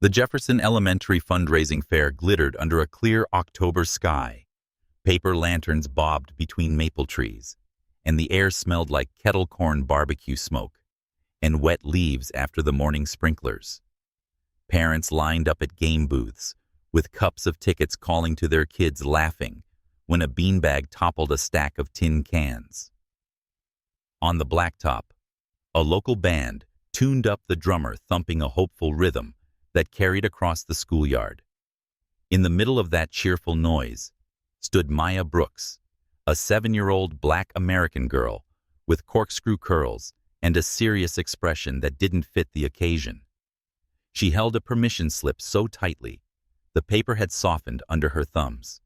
The Jefferson Elementary fundraising fair glittered under a clear October sky. Paper lanterns bobbed between maple trees, and the air smelled like kettle corn barbecue smoke and wet leaves after the morning sprinklers. Parents lined up at game booths, with cups of tickets calling to their kids laughing when a beanbag toppled a stack of tin cans. On the blacktop, a local band tuned up the drummer thumping a hopeful rhythm that carried across the schoolyard. In the middle of that cheerful noise stood Maya Brooks, a 7-year-old Black American girl with corkscrew curls and a serious expression that didn't fit the occasion. She held a permission slip so tightly, the paper had softened under her thumbs.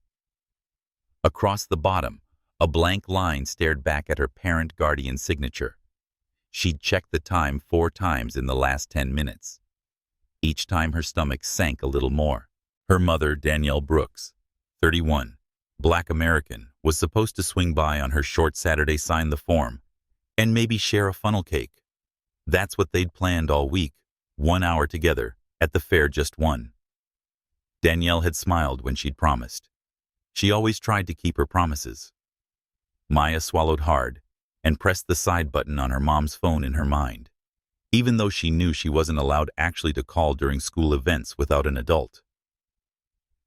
Across the bottom, a blank line stared back at her parent-guardian signature. She'd checked the time 4 times in the last 10 minutes. Each time her stomach sank a little more. Her mother, Danielle Brooks, 31, Black American, was supposed to swing by on her short Saturday, sign the form, and maybe share a funnel cake. That's what they'd planned all week, 1 hour together, at the fair just one. Danielle had smiled when she'd promised. She always tried to keep her promises. Maya swallowed hard and pressed the side button on her mom's phone in her mind, even though she knew she wasn't allowed actually to call during school events without an adult.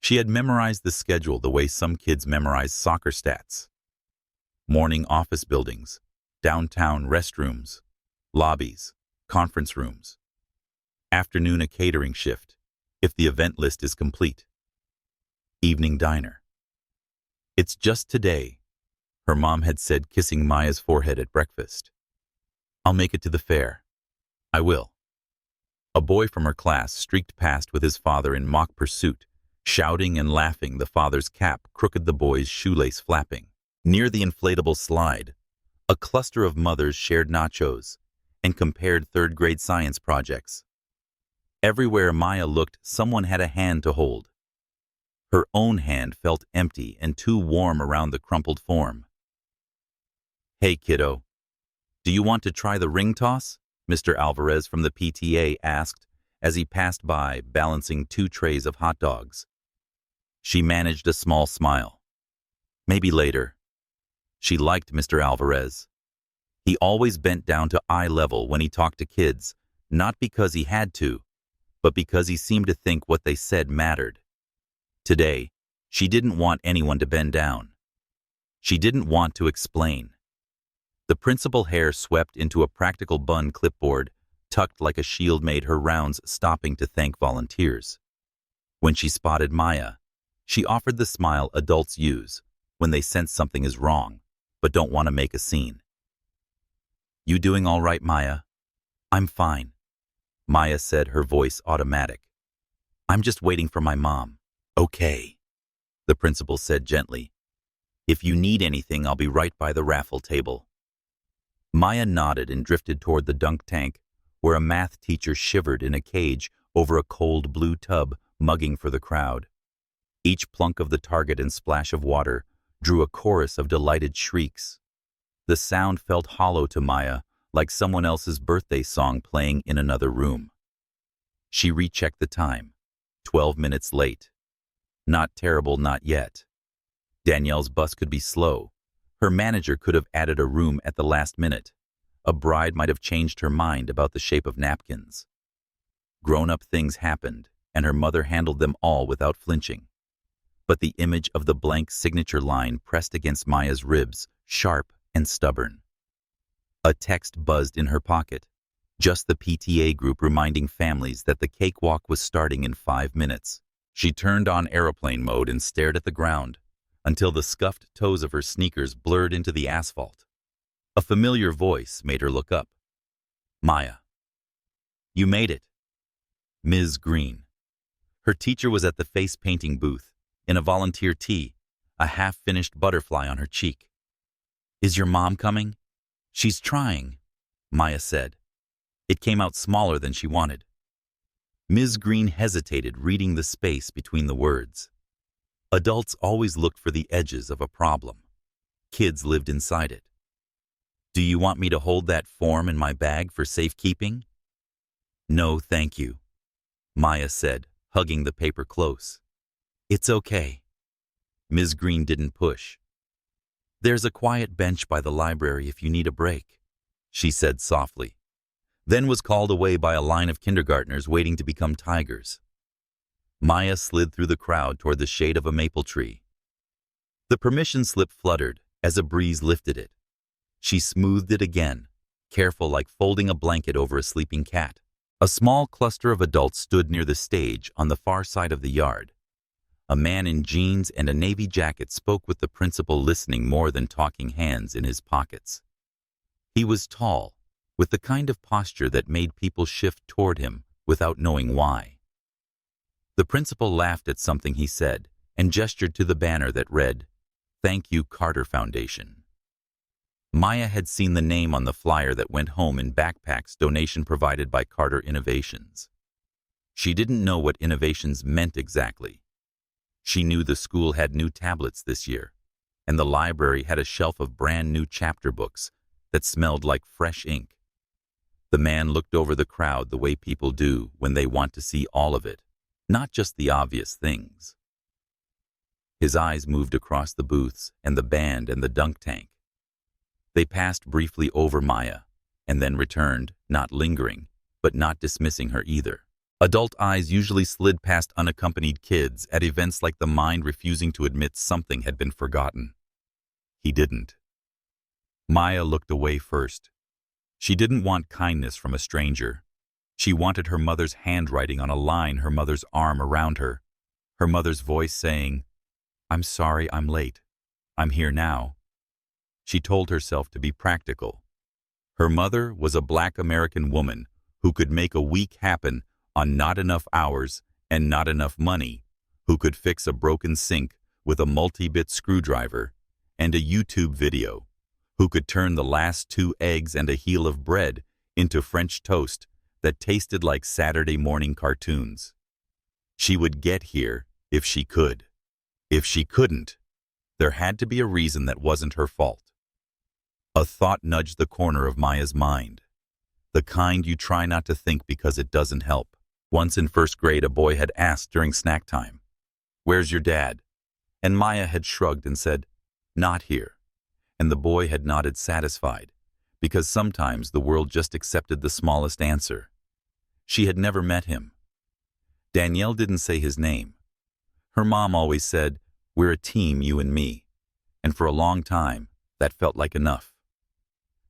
She had memorized the schedule the way some kids memorize soccer stats. Morning office buildings, downtown restrooms, lobbies, conference rooms. Afternoon a catering shift, if the event list is complete. Evening diner. "It's just today," her mom had said, kissing Maya's forehead at breakfast. "I'll make it to the fair. I will." A boy from her class streaked past with his father in mock pursuit, shouting and laughing, the father's cap crooked, the boy's shoelace flapping. Near the inflatable slide, a cluster of mothers shared nachos and compared third-grade science projects. Everywhere Maya looked, someone had a hand to hold. Her own hand felt empty and too warm around the crumpled form. "Hey, kiddo, do you want to try the ring toss?" Mr. Alvarez from the PTA asked as he passed by, balancing 2 trays of hot dogs. She managed a small smile. Maybe later. She liked Mr. Alvarez. He always bent down to eye level when he talked to kids, not because he had to, but because he seemed to think what they said mattered. Today, she didn't want anyone to bend down. She didn't want to explain. The principal hair swept into a practical bun clipboard, tucked like a shield, made her rounds, stopping to thank volunteers. When she spotted Maya, she offered the smile adults use when they sense something is wrong, but don't want to make a scene. "You doing all right, Maya?" "I'm fine," Maya said, her voice automatic. "I'm just waiting for my mom." "Okay," the principal said gently. "If you need anything, I'll be right by the raffle table." Maya nodded and drifted toward the dunk tank, where a math teacher shivered in a cage over a cold blue tub, mugging for the crowd. Each plunk of the target and splash of water drew a chorus of delighted shrieks. The sound felt hollow to Maya, like someone else's birthday song playing in another room. She rechecked the time. 12 minutes late. Not terrible, not yet. Danielle's bus could be slow. Her manager could have added a room at the last minute. A bride might have changed her mind about the shape of napkins. Grown-up things happened, and her mother handled them all without flinching. But the image of the blank signature line pressed against Maya's ribs, sharp and stubborn. A text buzzed in her pocket. Just the PTA group reminding families that the cakewalk was starting in 5 minutes. She turned on airplane mode and stared at the ground until the scuffed toes of her sneakers blurred into the asphalt. A familiar voice made her look up. "Maya, you made it." Ms. Green. Her teacher was at the face painting booth, in a volunteer tee, a half-finished butterfly on her cheek. "Is your mom coming?" "She's trying," Maya said. It came out smaller than she wanted. Ms. Green hesitated, reading the space between the words. Adults always looked for the edges of a problem. Kids lived inside it. "Do you want me to hold that form in my bag for safekeeping?" "No, thank you." Maya said, hugging the paper close. It's okay. Ms. Green didn't push. There's a quiet bench by the library if you need a break, she said softly, then was called away by a line of kindergartners waiting to become tigers. Maya slid through the crowd toward the shade of a maple tree. The permission slip fluttered as a breeze lifted it. She smoothed it again, careful like folding a blanket over a sleeping cat. A small cluster of adults stood near the stage on the far side of the yard. A man in jeans and a navy jacket spoke with the principal, listening more than talking, hands in his pockets. He was tall, with the kind of posture that made people shift toward him without knowing why. The principal laughed at something he said and gestured to the banner that read, "Thank you, Carter Foundation." Maya had seen the name on the flyer that went home in backpacks, donation provided by Carter Innovations. She didn't know what innovations meant exactly. She knew the school had new tablets this year, and the library had a shelf of brand new chapter books that smelled like fresh ink. The man looked over the crowd the way people do when they want to see all of it, not just the obvious things. His eyes moved across the booths and the band and the dunk tank. They passed briefly over Maya, and then returned, not lingering, but not dismissing her either. Adult eyes usually slid past unaccompanied kids at events like the mind refusing to admit something had been forgotten. He didn't. Maya looked away first. She didn't want kindness from a stranger. She wanted her mother's handwriting on a line, her mother's arm around her, her mother's voice saying, "I'm sorry I'm late. I'm here now." She told herself to be practical. Her mother was a Black American woman who could make a week happen on not enough hours and not enough money, who could fix a broken sink with a multi-bit screwdriver and a YouTube video, who could turn the last 2 eggs and a heel of bread into French toast that tasted like Saturday morning cartoons. She would get here if she could. If she couldn't, there had to be a reason that wasn't her fault. A thought nudged the corner of Maya's mind, the kind you try not to think because it doesn't help. Once in first grade, a boy had asked during snack time, "Where's your dad?" And Maya had shrugged and said, "Not here." And the boy had nodded satisfied, because sometimes the world just accepted the smallest answer. She had never met him. Danielle didn't say his name. Her mom always said, "We're a team, you and me." And for a long time, that felt like enough.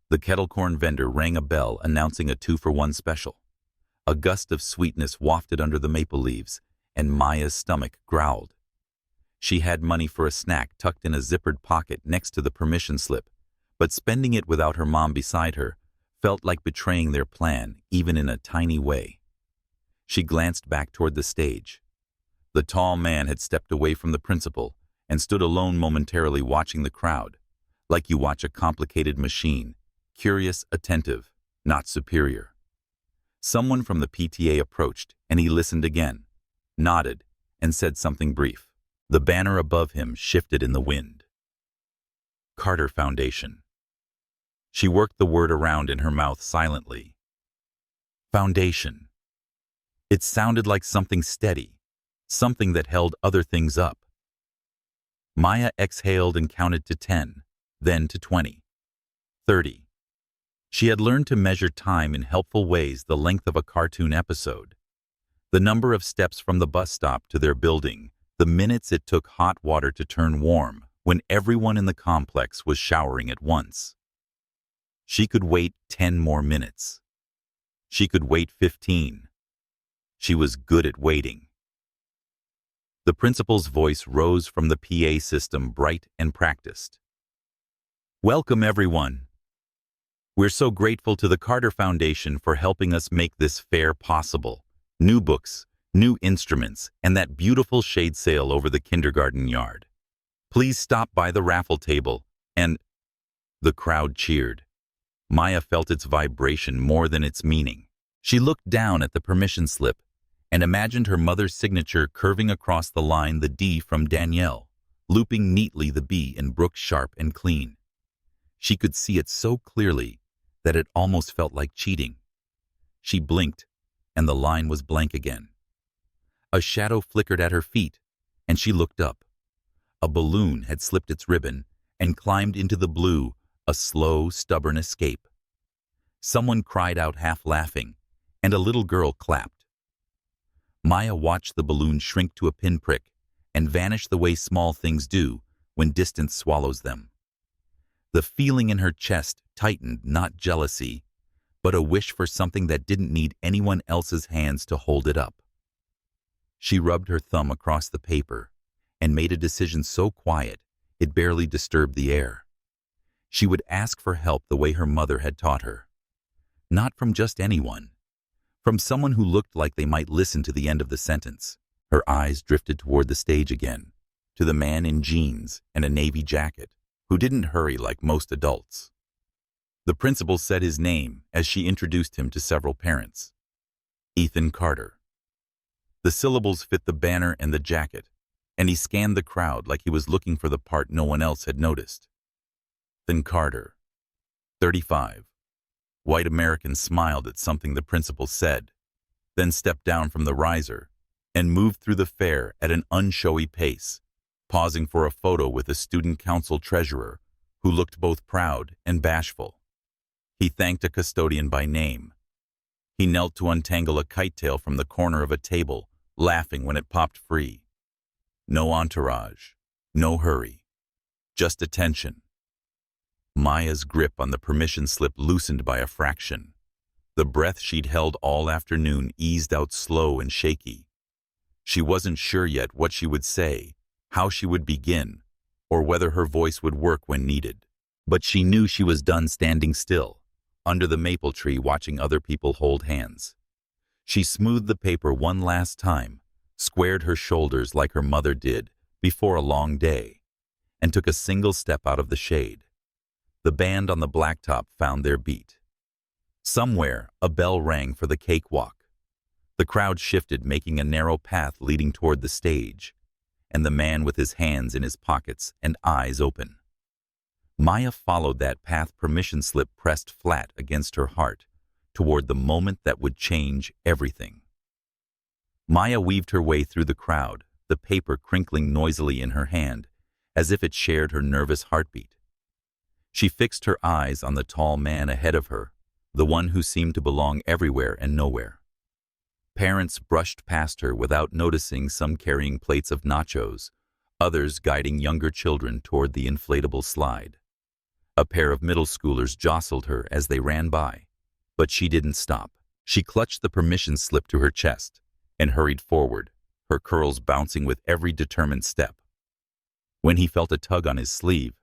The kettle corn vendor rang a bell announcing a 2-for-1 special. A gust of sweetness wafted under the maple leaves, and Maya's stomach growled. She had money for a snack tucked in a zippered pocket next to the permission slip, but spending it without her mom beside her felt like betraying their plan, even in a tiny way. She glanced back toward the stage. The tall man had stepped away from the principal and stood alone, momentarily watching the crowd, like you watch a complicated machine, curious, attentive, not superior. Someone from the PTA approached, and he listened again, nodded, and said something brief. The banner above him shifted in the wind. Carter Foundation. She worked the word around in her mouth silently. Foundation. It sounded like something steady, something that held other things up. Maya exhaled and counted to 10, then to 20, 30. She had learned to measure time in helpful ways, the length of a cartoon episode, the number of steps from the bus stop to their building, the minutes it took hot water to turn warm when everyone in the complex was showering at once. She could wait 10 more minutes. She could wait 15. She was good at waiting. The principal's voice rose from the PA system, bright and practiced. "Welcome, everyone. We're so grateful to the Carter Foundation for helping us make this fair possible. New books, new instruments, and that beautiful shade sail over the kindergarten yard. Please stop by the raffle table and—" The crowd cheered. Maya felt its vibration more than its meaning. She looked down at the permission slip and imagined her mother's signature curving across the line, the D from Danielle, looping neatly the B in Brooke, sharp and clean. She could see it so clearly that it almost felt like cheating. She blinked, and the line was blank again. A shadow flickered at her feet, and she looked up. A balloon had slipped its ribbon and climbed into the blue, a slow, stubborn escape. Someone cried out half laughing, and a little girl clapped. Maya watched the balloon shrink to a pinprick and vanish the way small things do when distance swallows them. The feeling in her chest tightened, not jealousy, but a wish for something that didn't need anyone else's hands to hold it up. She rubbed her thumb across the paper and made a decision so quiet it barely disturbed the air. She would ask for help the way her mother had taught her. Not from just anyone. From someone who looked like they might listen to the end of the sentence. Her eyes drifted toward the stage again, to the man in jeans and a navy jacket, who didn't hurry like most adults. The principal said his name as she introduced him to several parents. Ethan Carter. The syllables fit the banner and the jacket, and he scanned the crowd like he was looking for the part no one else had noticed. Ethan Carter, 35. White American smiled at something the principal said, then stepped down from the riser and moved through the fair at an unshowy pace, pausing for a photo with a student council treasurer who looked both proud and bashful. He thanked a custodian by name. He knelt to untangle a kite tail from the corner of a table, laughing when it popped free. No entourage, no hurry, just attention. Maya's grip on the permission slip loosened by a fraction. The breath she'd held all afternoon eased out slow and shaky. She wasn't sure yet what she would say, how she would begin, or whether her voice would work when needed. But she knew she was done standing still, under the maple tree watching other people hold hands. She smoothed the paper one last time, squared her shoulders like her mother did before a long day, and took a single step out of the shade. The band on the blacktop found their beat. Somewhere, a bell rang for the cakewalk. The crowd shifted, making a narrow path leading toward the stage, and the man with his hands in his pockets and eyes open. Maya followed that path, permission slip pressed flat against her heart, toward the moment that would change everything. Maya weaved her way through the crowd, the paper crinkling noisily in her hand, as if it shared her nervous heartbeat. She fixed her eyes on the tall man ahead of her, the one who seemed to belong everywhere and nowhere. Parents brushed past her without noticing, some carrying plates of nachos, others guiding younger children toward the inflatable slide. A pair of middle schoolers jostled her as they ran by, but she didn't stop. She clutched the permission slip to her chest and hurried forward, her curls bouncing with every determined step. When he felt a tug on his sleeve,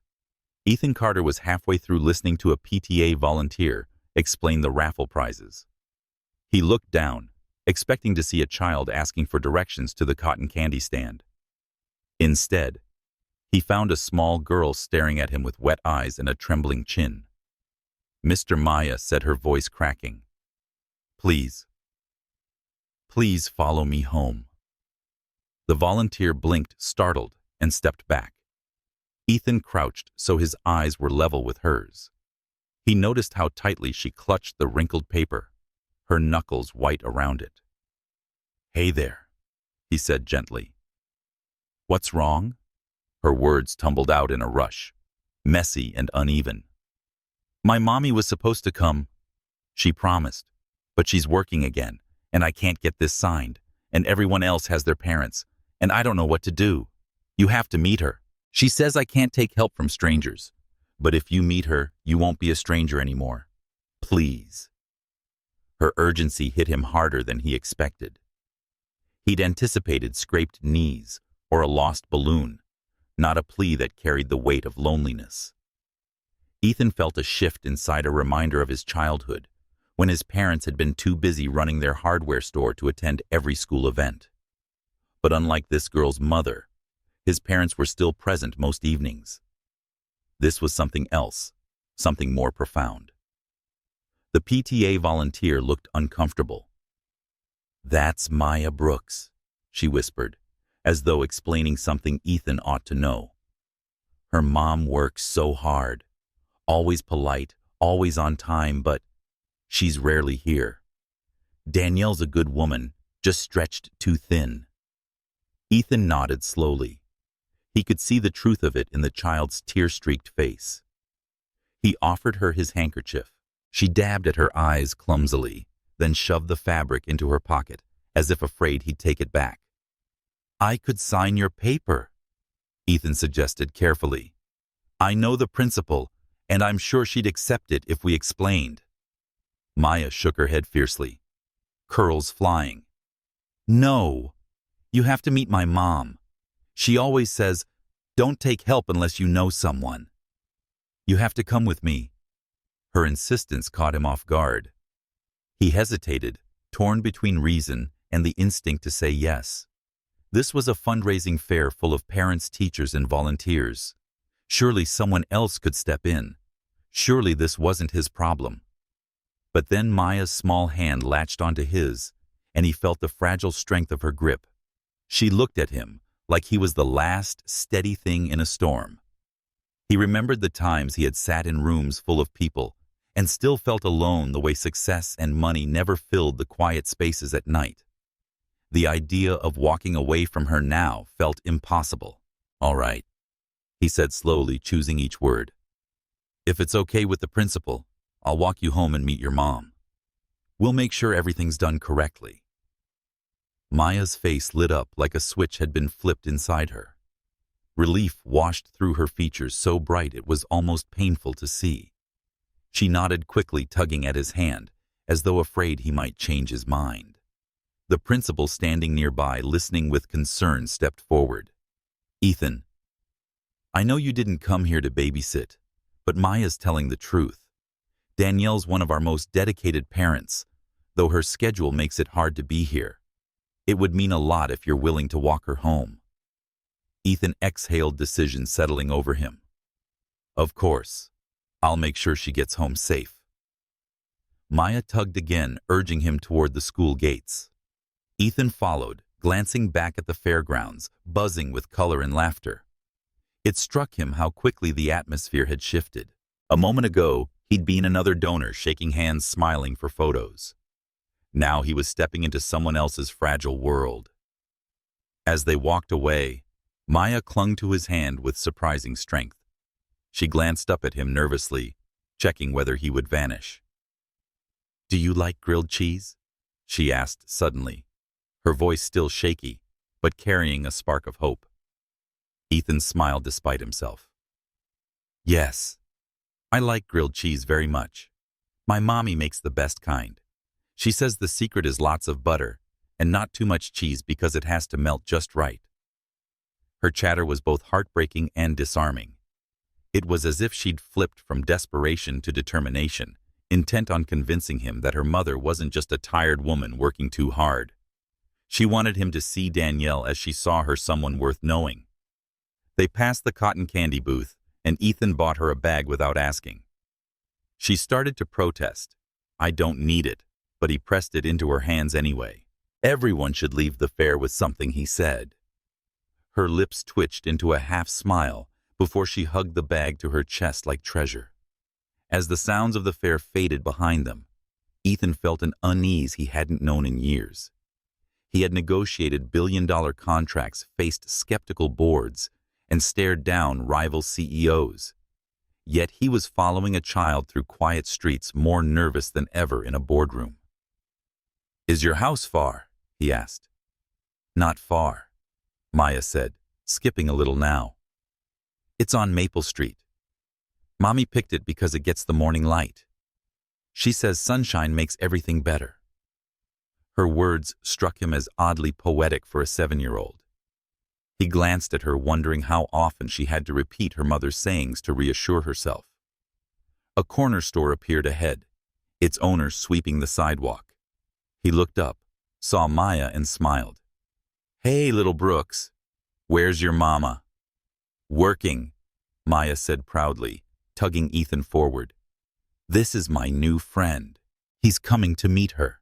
Ethan Carter was halfway through listening to a PTA volunteer explain the raffle prizes. He looked down, expecting to see a child asking for directions to the cotton candy stand. Instead, he found a small girl staring at him with wet eyes and a trembling chin. "Mr. Maya," said her voice cracking. Please follow me home." The volunteer blinked, startled, and stepped back. Ethan crouched so his eyes were level with hers. He noticed how tightly she clutched the wrinkled paper, her knuckles white around it. "Hey there," he said gently. "What's wrong?" Her words tumbled out in a rush, messy and uneven. "My mommy was supposed to come. She promised, but she's working again, and I can't get this signed, and everyone else has their parents, and I don't know what to do. You have to meet her. She says I can't take help from strangers, but if you meet her, you won't be a stranger anymore. Please." Her urgency hit him harder than he expected. He'd anticipated scraped knees or a lost balloon, not a plea that carried the weight of loneliness. Ethan felt a shift inside, a reminder of his childhood, when his parents had been too busy running their hardware store to attend every school event. But unlike this girl's mother, his parents were still present most evenings. This was something else, something more profound. The PTA volunteer looked uncomfortable. "That's Maya Brooks," she whispered, as though explaining something Ethan ought to know. "Her mom works so hard, always polite, always on time, but she's rarely here. Danielle's a good woman, just stretched too thin." Ethan nodded slowly. He could see the truth of it in the child's tear-streaked face. He offered her his handkerchief. She dabbed at her eyes clumsily, then shoved the fabric into her pocket, as if afraid he'd take it back. "I could sign your paper," Ethan suggested carefully. "I know the principal, and I'm sure she'd accept it if we explained." Maya shook her head fiercely, curls flying. "No, you have to meet my mom. She always says, don't take help unless you know someone. You have to come with me." Her insistence caught him off guard. He hesitated, torn between reason and the instinct to say yes. This was a fundraising fair full of parents, teachers, and volunteers. Surely someone else could step in. Surely this wasn't his problem. But then Maya's small hand latched onto his, and he felt the fragile strength of her grip. She looked at him like he was the last steady thing in a storm. He remembered the times he had sat in rooms full of people and still felt alone the way success and money never filled the quiet spaces at night. The idea of walking away from her now felt impossible. "All right," he said slowly, choosing each word. "If it's okay with the principal, I'll walk you home and meet your mom. We'll make sure everything's done correctly." Maya's face lit up like a switch had been flipped inside her. Relief washed through her features so bright it was almost painful to see. She nodded quickly, tugging at his hand, as though afraid he might change his mind. The principal, standing nearby, listening with concern, stepped forward. "Ethan, I know you didn't come here to babysit, but Maya's telling the truth. Danielle's one of our most dedicated parents, though her schedule makes it hard to be here. It would mean a lot if you're willing to walk her home." Ethan exhaled, decision settling over him. "Of course. I'll make sure she gets home safe." Maya tugged again, urging him toward the school gates. Ethan followed, glancing back at the fairgrounds, buzzing with color and laughter. It struck him how quickly the atmosphere had shifted. A moment ago, he'd been another donor, shaking hands, smiling for photos. Now he was stepping into someone else's fragile world. As they walked away, Maya clung to his hand with surprising strength. She glanced up at him nervously, checking whether he would vanish. "Do you like grilled cheese?" she asked suddenly, her voice still shaky, but carrying a spark of hope. Ethan smiled despite himself. "Yes, I like grilled cheese very much. My mommy makes the best kind. She says the secret is lots of butter and not too much cheese because it has to melt just right." Her chatter was both heartbreaking and disarming. It was as if she'd flipped from desperation to determination, intent on convincing him that her mother wasn't just a tired woman working too hard. She wanted him to see Danielle as she saw her, someone worth knowing. They passed the cotton candy booth, and Ethan bought her a bag without asking. She started to protest. "I don't need it," but he pressed it into her hands anyway. "Everyone should leave the fair with something," he said. Her lips twitched into a half-smile before she hugged the bag to her chest like treasure. As the sounds of the fair faded behind them, Ethan felt an unease he hadn't known in years. He had negotiated billion-dollar contracts, faced skeptical boards, and stared down rival CEOs. Yet he was following a child through quiet streets, more nervous than ever in a boardroom. "Is your house far?" he asked. "Not far," Maya said, skipping a little now. "It's on Maple Street. Mommy picked it because it gets the morning light. She says sunshine makes everything better." Her words struck him as oddly poetic for a 7-year-old. He glanced at her, wondering how often she had to repeat her mother's sayings to reassure herself. A corner store appeared ahead, its owner sweeping the sidewalk. He looked up, saw Maya, and smiled. "Hey, little Brooks, where's your mama?" "Working," Maya said proudly, tugging Ethan forward. "This is my new friend. He's coming to meet her."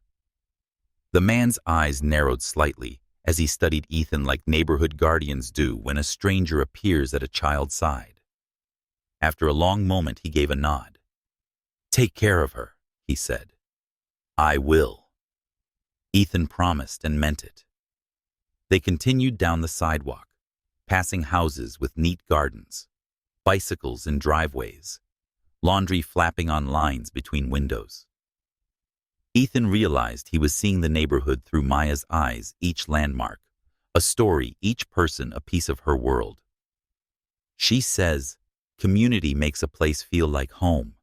The man's eyes narrowed slightly as he studied Ethan like neighborhood guardians do when a stranger appears at a child's side. After a long moment, he gave a nod. "Take care of her," he said. "I will." Ethan promised and meant it. They continued down the sidewalk, passing houses with neat gardens, bicycles in driveways, laundry flapping on lines between windows. Ethan realized he was seeing the neighborhood through Maya's eyes, each landmark, a story, each person a piece of her world. She says, "Community makes a place feel like home,"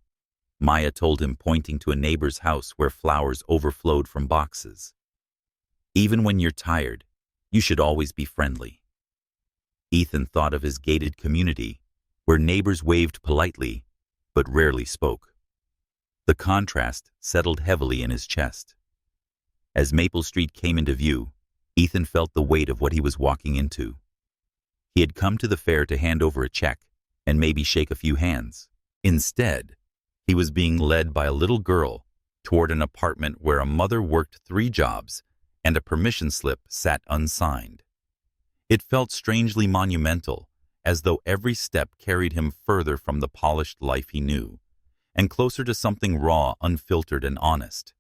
Maya told him, pointing to a neighbor's house where flowers overflowed from boxes. "Even when you're tired, you should always be friendly." Ethan thought of his gated community, where neighbors waved politely, but rarely spoke. The contrast settled heavily in his chest. As Maple Street came into view, Ethan felt the weight of what he was walking into. He had come to the fair to hand over a check and maybe shake a few hands. Instead, he was being led by a little girl toward an apartment where a mother worked 3 jobs and a permission slip sat unsigned. It felt strangely monumental, as though every step carried him further from the polished life he knew, and closer to something raw, unfiltered, and honest.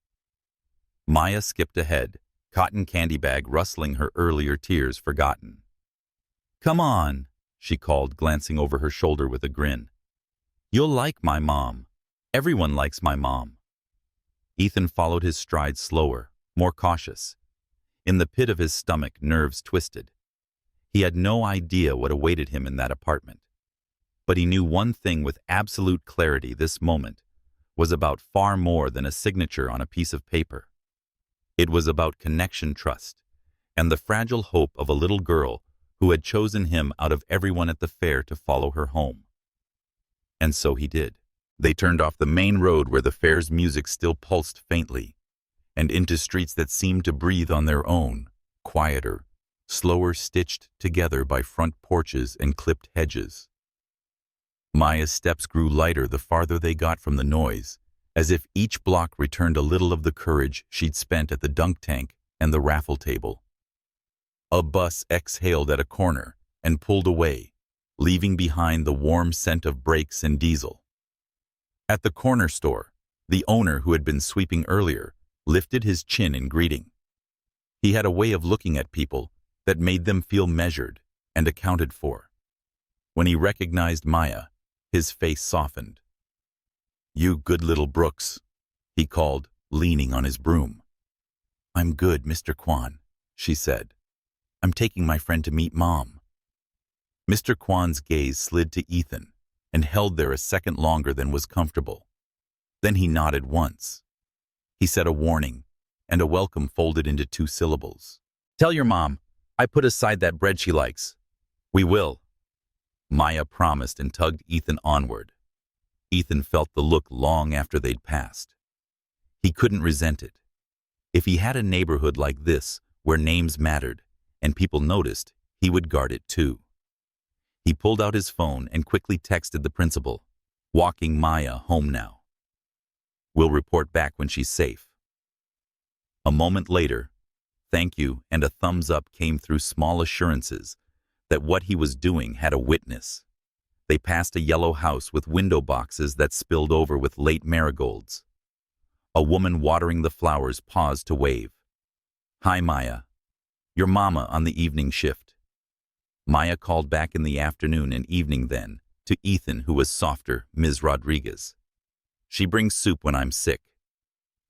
Maya skipped ahead, cotton candy bag rustling, her earlier tears forgotten. "Come on," she called, glancing over her shoulder with a grin. "You'll like my mom. Everyone likes my mom." Ethan followed his stride slower, more cautious. In the pit of his stomach, nerves twisted. He had no idea what awaited him in that apartment. But he knew one thing with absolute clarity: this moment was about far more than a signature on a piece of paper. It was about connection, trust, and the fragile hope of a little girl who had chosen him out of everyone at the fair to follow her home. And so he did. They turned off the main road where the fair's music still pulsed faintly, and into streets that seemed to breathe on their own, quieter, slower, stitched together by front porches and clipped hedges. Maya's steps grew lighter the farther they got from the noise, as if each block returned a little of the courage she'd spent at the dunk tank and the raffle table. A bus exhaled at a corner and pulled away, leaving behind the warm scent of brakes and diesel. At the corner store, the owner, who had been sweeping earlier, lifted his chin in greeting. He had a way of looking at people that made them feel measured and accounted for. When he recognized Maya, his face softened. "You good little Brooks," he called, leaning on his broom. "I'm good, Mr. Kwan," she said. "I'm taking my friend to meet Mom." Mr. Kwan's gaze slid to Ethan and held there a second longer than was comfortable. Then he nodded once. He said a warning, and a welcome folded into 2 syllables. "Tell your mom I put aside that bread she likes." "We will," Maya promised, and tugged Ethan onward. Ethan felt the look long after they'd passed. He couldn't resent it. If he had a neighborhood like this, where names mattered and people noticed, he would guard it too. He pulled out his phone and quickly texted the principal, "Walking Maya home now. We'll report back when she's safe." A moment later, "Thank you" and a thumbs up came through, small assurances that what he was doing had a witness. They passed a yellow house with window boxes that spilled over with late marigolds. A woman watering the flowers paused to wave. "Hi, Maya. Your mama on the evening shift." Maya called back in the afternoon and evening then, to Ethan, who was softer, "Ms. Rodriguez. She brings soup when I'm sick."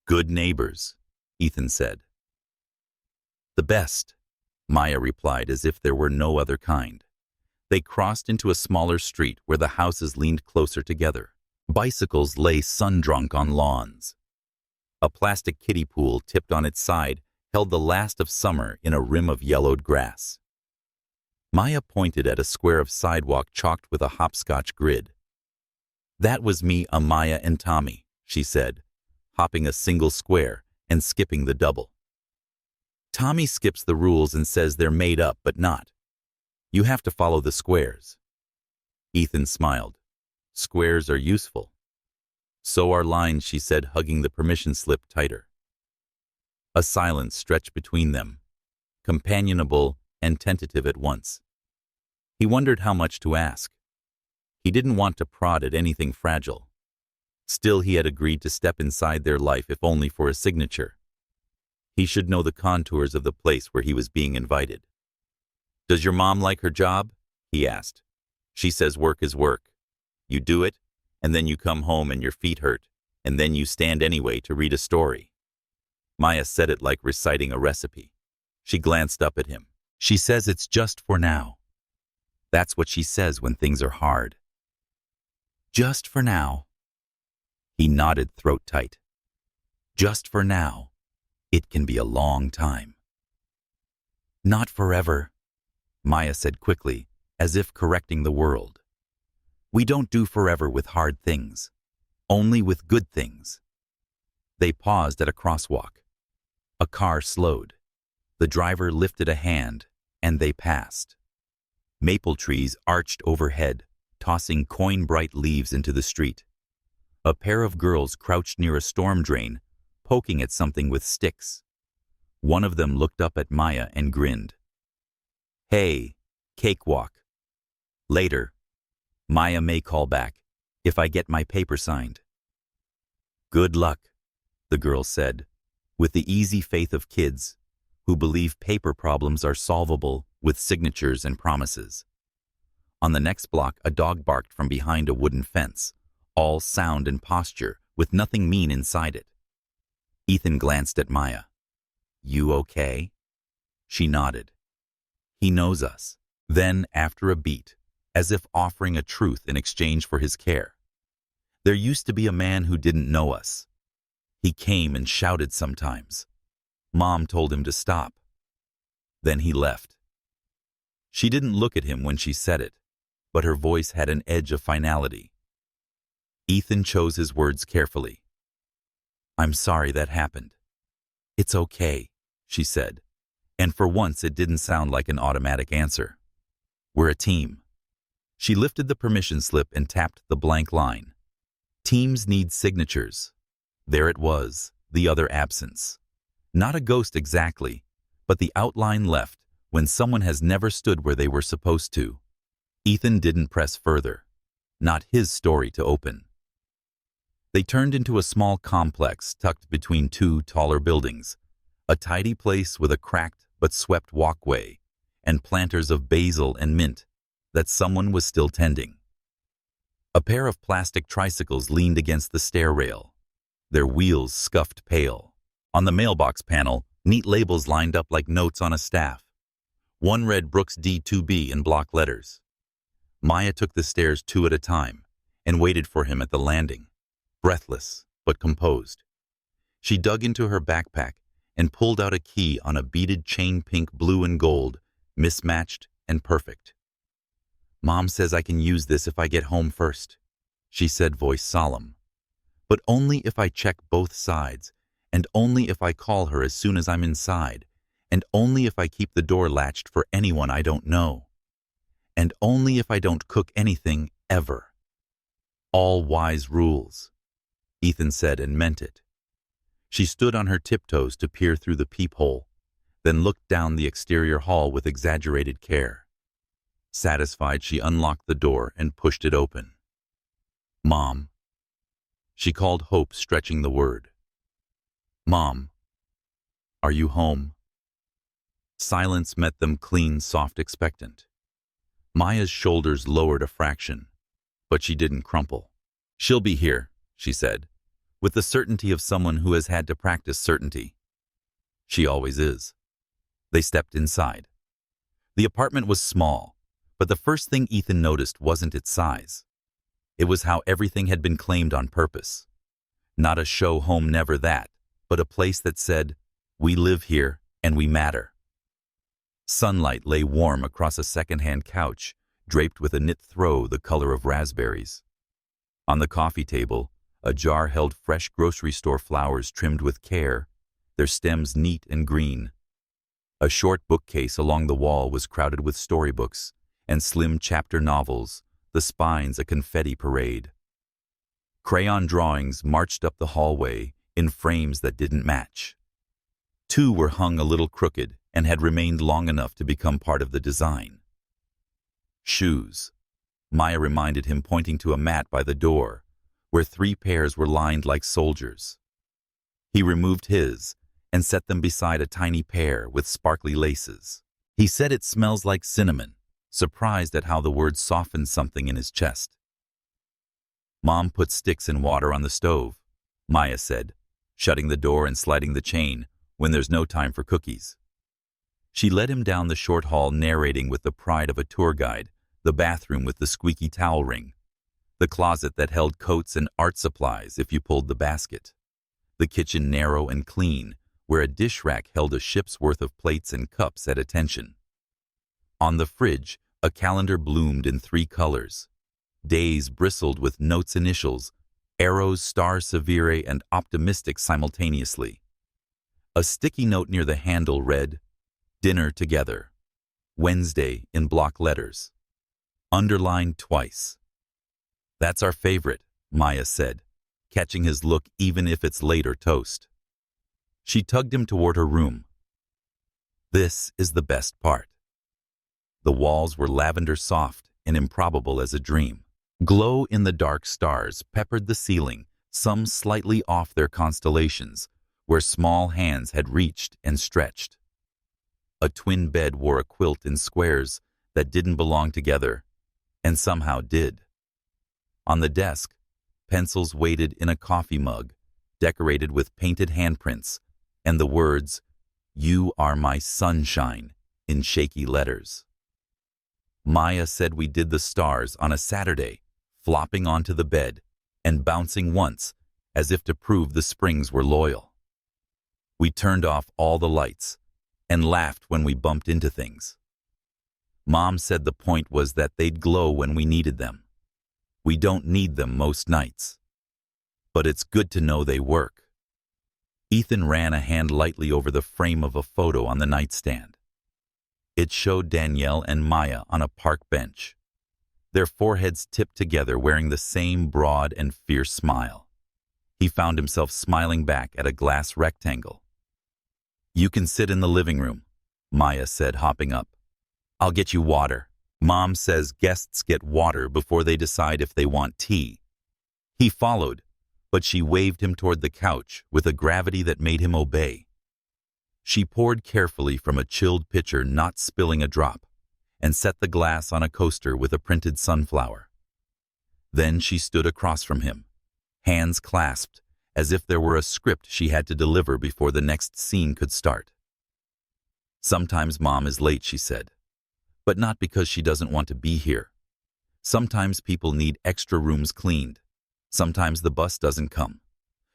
"Good neighbors," Ethan said. "The best," Maya replied, as if there were no other kind. They crossed into a smaller street where the houses leaned closer together. Bicycles lay sun-drunk on lawns. A plastic kiddie pool tipped on its side held the last of summer in a rim of yellowed grass. Maya pointed at a square of sidewalk chalked with a hopscotch grid. "That was me, Amaya, and Tommy," she said, hopping a single square and skipping the double. "Tommy skips the rules and says they're made up, but not. You have to follow the squares." Ethan smiled. "Squares are useful." "So are lines," she said, hugging the permission slip tighter. A silence stretched between them, companionable and tentative at once. He wondered how much to ask. He didn't want to prod at anything fragile. Still, he had agreed to step inside their life, if only for a signature. He should know the contours of the place where he was being invited. Does your mom like her job? He asked. She says work is work. You do it, and then you come home and your feet hurt, and then you stand anyway to read a story. Maya said it like reciting a recipe. She glanced up at him. She says it's just for now. That's what she says when things are hard. Just for now. He nodded throat tight. Just for now. It can be a long time. Not forever, Maya said quickly, as if correcting the world. We don't do forever with hard things, only with good things. They paused at a crosswalk. A car slowed. The driver lifted a hand, and they passed. Maple trees arched overhead, tossing coin-bright leaves into the street. A pair of girls crouched near a storm drain, poking at something with sticks. One of them looked up at Maya and grinned. Hey, cakewalk. Later, Maya may call back, if I get my paper signed. Good luck, the girl said, with the easy faith of kids who believe paper problems are solvable with signatures and promises. On the next block, a dog barked from behind a wooden fence, all sound and posture, with nothing mean inside it. Ethan glanced at Maya. You okay? She nodded. He knows us. Then, after a beat, as if offering a truth in exchange for his care. There used to be a man who didn't know us. He came and shouted sometimes. Mom told him to stop. Then he left. She didn't look at him when she said it, but her voice had an edge of finality. Ethan chose his words carefully. I'm sorry that happened. It's okay, she said, and for once it didn't sound like an automatic answer. We're a team. She lifted the permission slip and tapped the blank line. Teams need signatures. There it was, the other absence. Not a ghost exactly, but the outline left when someone has never stood where they were supposed to. Ethan didn't press further. Not his story to open. They turned into a small complex tucked between two taller buildings, a tidy place with a cracked but swept walkway and planters of basil and mint that someone was still tending. A pair of plastic tricycles leaned against the stair rail, their wheels scuffed pale. On the mailbox panel, neat labels lined up like notes on a staff. One read Brooks D2B in block letters. Maya took the stairs 2 at a time and waited for him at the landing, breathless but composed. She dug into her backpack and pulled out a key on a beaded chain, pink, blue, and gold, mismatched and perfect. Mom says I can use this if I get home first, she said, voice solemn. But only if I check both sides, and only if I call her as soon as I'm inside, and only if I keep the door latched for anyone I don't know, and only if I don't cook anything ever. All wise rules, Ethan said and meant it. She stood on her tiptoes to peer through the peephole, then looked down the exterior hall with exaggerated care. Satisfied, she unlocked the door and pushed it open. Mom. She called Hope, stretching the word. Mom. Are you home? Silence met them, clean, soft, expectant. Maya's shoulders lowered a fraction, but she didn't crumple. She'll be here, she said, with the certainty of someone who has had to practice certainty. She always is. They stepped inside. The apartment was small, but the first thing Ethan noticed wasn't its size. It was how everything had been claimed on purpose. Not a show home, never that, but a place that said, we live here and we matter. Sunlight lay warm across a second-hand couch, draped with a knit throw the color of raspberries. On the coffee table, a jar held fresh grocery store flowers trimmed with care, their stems neat and green. A short bookcase along the wall was crowded with storybooks and slim chapter novels, the spines a confetti parade. Crayon drawings marched up the hallway in frames that didn't match. 2 were hung a little crooked and had remained long enough to become part of the design. Shoes, Maya reminded him, pointing to a mat by the door, where 3 pairs were lined like soldiers. He removed his and set them beside a tiny pair with sparkly laces. He said it smells like cinnamon, surprised at how the word softened something in his chest. Mom put sticks in water on the stove, Maya said, shutting the door and sliding the chain when there's no time for cookies. She led him down the short hall, narrating with the pride of a tour guide, the bathroom with the squeaky towel ring, the closet that held coats and art supplies if you pulled the basket, the kitchen narrow and clean, where a dish rack held a ship's worth of plates and cups at attention. On the fridge, a calendar bloomed in 3 colors. Days bristled with notes initials, arrows, star, severe, and optimistic simultaneously. A sticky note near the handle read, "Dinner together. Wednesday," in block letters. Underlined twice. "That's our favorite," Maya said, catching his look even if it's late or toast. She tugged him toward her room. This is the best part. The walls were lavender soft and improbable as a dream. Glow-in-the-dark stars peppered the ceiling, some slightly off their constellations, where small hands had reached and stretched. A twin bed wore a quilt in squares that didn't belong together, and somehow did. On the desk, pencils waited in a coffee mug, decorated with painted handprints, and the words, "You are my sunshine," in shaky letters. Maya said we did the stars on a Saturday, flopping onto the bed and bouncing once, as if to prove the springs were loyal. We turned off all the lights and laughed when we bumped into things. Mom said the point was that they'd glow when we needed them. We don't need them most nights, but it's good to know they work. Ethan ran a hand lightly over the frame of a photo on the nightstand. It showed Danielle and Maya on a park bench, their foreheads tipped together, wearing the same broad and fierce smile. He found himself smiling back at a glass rectangle. "You can sit in the living room," Maya said, hopping up. "I'll get you water. Mom says guests get water before they decide if they want tea." He followed, but she waved him toward the couch with a gravity that made him obey. She poured carefully from a chilled pitcher, not spilling a drop, and set the glass on a coaster with a printed sunflower. Then she stood across from him, hands clasped, as if there were a script she had to deliver before the next scene could start. "Sometimes Mom is late," she said, "but not because she doesn't want to be here. Sometimes people need extra rooms cleaned. Sometimes the bus doesn't come.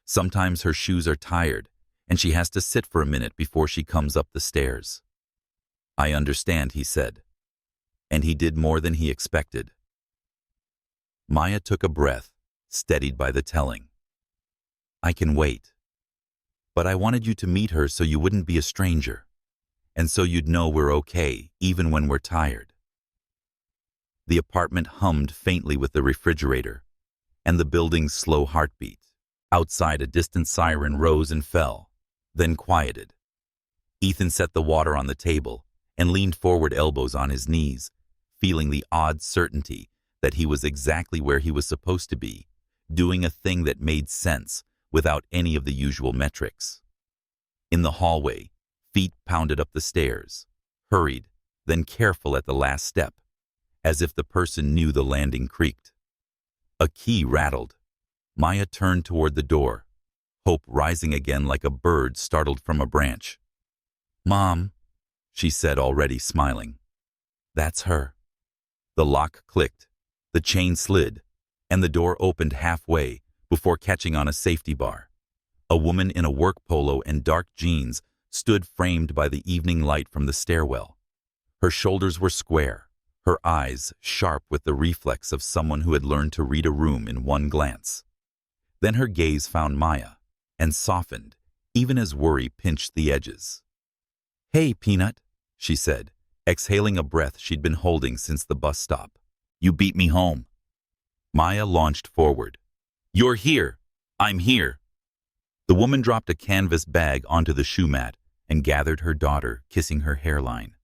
Sometimes her shoes are tired, and she has to sit for a minute before she comes up the stairs." "I understand," he said, and he did more than he expected. Maya took a breath, steadied by the telling. "I can wait. But I wanted you to meet her so you wouldn't be a stranger, and so you'd know we're okay, even when we're tired." The apartment hummed faintly with the refrigerator and the building's slow heartbeat. Outside, a distant siren rose and fell, then quieted. Ethan set the water on the table and leaned forward, elbows on his knees, feeling the odd certainty that he was exactly where he was supposed to be, doing a thing that made sense without any of the usual metrics. In the hallway, feet pounded up the stairs, hurried, then careful at the last step, as if the person knew the landing creaked. A key rattled. Maya turned toward the door, hope rising again like a bird startled from a branch. "Mom," she said, already smiling. "That's her." The lock clicked, the chain slid, and the door opened halfway before catching on a safety bar. A woman in a work polo and dark jeans stood framed by the evening light from the stairwell. Her shoulders were square, her eyes sharp with the reflex of someone who had learned to read a room in one glance. Then her gaze found Maya, and softened, even as worry pinched the edges. "Hey, Peanut," she said, exhaling a breath she'd been holding since the bus stop. "You beat me home." Maya launched forward. "You're here. I'm here." The woman dropped a canvas bag onto the shoe mat and gathered her daughter, kissing her hairline.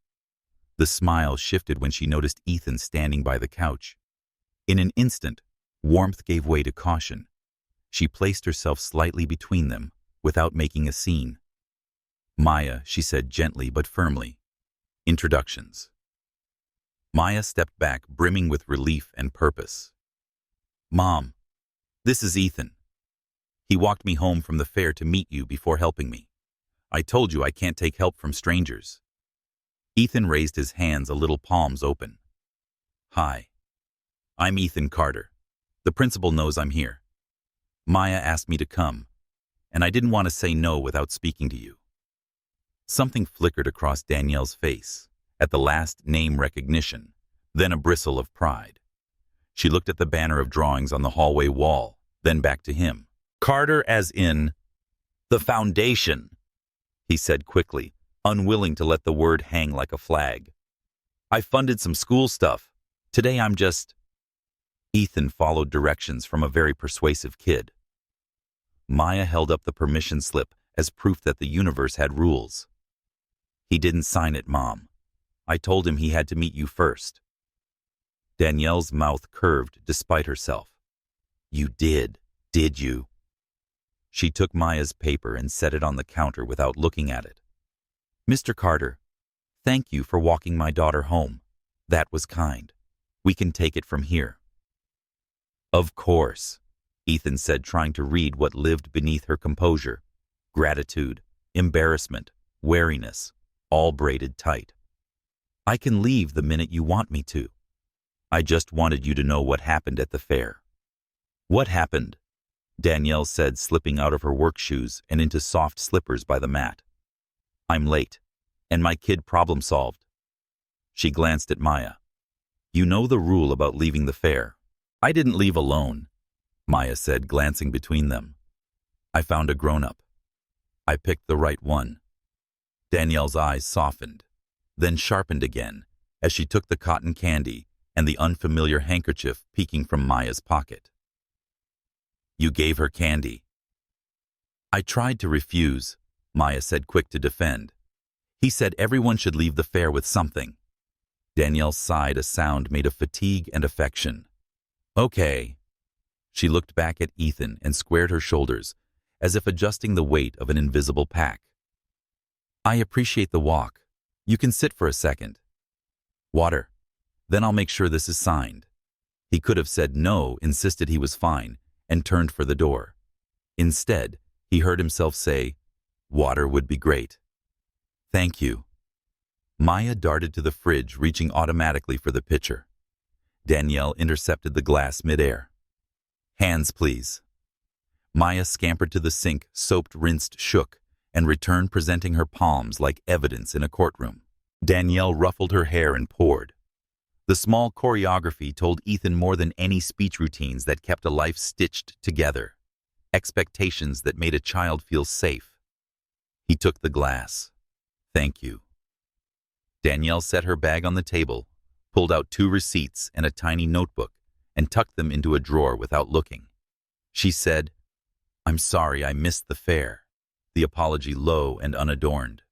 The smile shifted when she noticed Ethan standing by the couch. In an instant, warmth gave way to caution. She placed herself slightly between them, without making a scene. "Maya," she said gently but firmly, Introductions. Maya stepped back, brimming with relief and purpose. Mom, this is Ethan. He walked me home from the fair to meet you before helping me. I told you I can't take help from strangers. Ethan raised his hands, a little palms open. Hi. I'm Ethan Carter. The principal knows I'm here. Maya asked me to come, and I didn't want to say no without speaking to you. Something flickered across Danielle's face at the last name recognition, then a bristle of pride. She looked at the banner of drawings on the hallway wall, then back to him. Carter as in the foundation, he said quickly, unwilling to let the word hang like a flag. I funded some school stuff. Today I'm just... Ethan followed directions from a very persuasive kid. Maya held up the permission slip as proof that the universe had rules. He didn't sign it, Mom. I told him he had to meet you first. Danielle's mouth curved despite herself. You did you? She took Maya's paper and set it on the counter without looking at it. Mr. Carter, thank you for walking my daughter home. That was kind. We can take it from here. Of course, Ethan said, trying to read what lived beneath her composure. Gratitude, embarrassment, wariness, all braided tight. I can leave the minute you want me to. I just wanted you to know what happened at the fair. What happened? Danielle said, slipping out of her work shoes and into soft slippers by the mat. I'm late, and my kid problem solved. She glanced at Maya. You know the rule about leaving the fair. I didn't leave alone, Maya said, glancing between them. I found a grown-up. I picked the right one. Danielle's eyes softened, then sharpened again as she took the cotton candy and the unfamiliar handkerchief peeking from Maya's pocket. You gave her candy. I tried to refuse, Maya said, quick to defend. He said everyone should leave the fair with something. Danielle sighed, a sound made of fatigue and affection. Okay. She looked back at Ethan and squared her shoulders, as if adjusting the weight of an invisible pack. I appreciate the walk. You can sit for a second. Water. Then I'll make sure this is signed. He could have said no, insisted he was fine, and turned for the door. Instead, he heard himself say, water would be great. Thank you. Maya darted to the fridge, reaching automatically for the pitcher. Danielle intercepted the glass midair. Hands, please. Maya scampered to the sink, soaped, rinsed, shook, and returned presenting her palms like evidence in a courtroom. Danielle ruffled her hair and poured. The small choreography told Ethan more than any speech routines that kept a life stitched together. Expectations that made a child feel safe. He took the glass. Thank you. Danielle set her bag on the table, pulled out 2 receipts and a tiny notebook, and tucked them into a drawer without looking. She said, I'm sorry I missed the fair, the apology low and unadorned.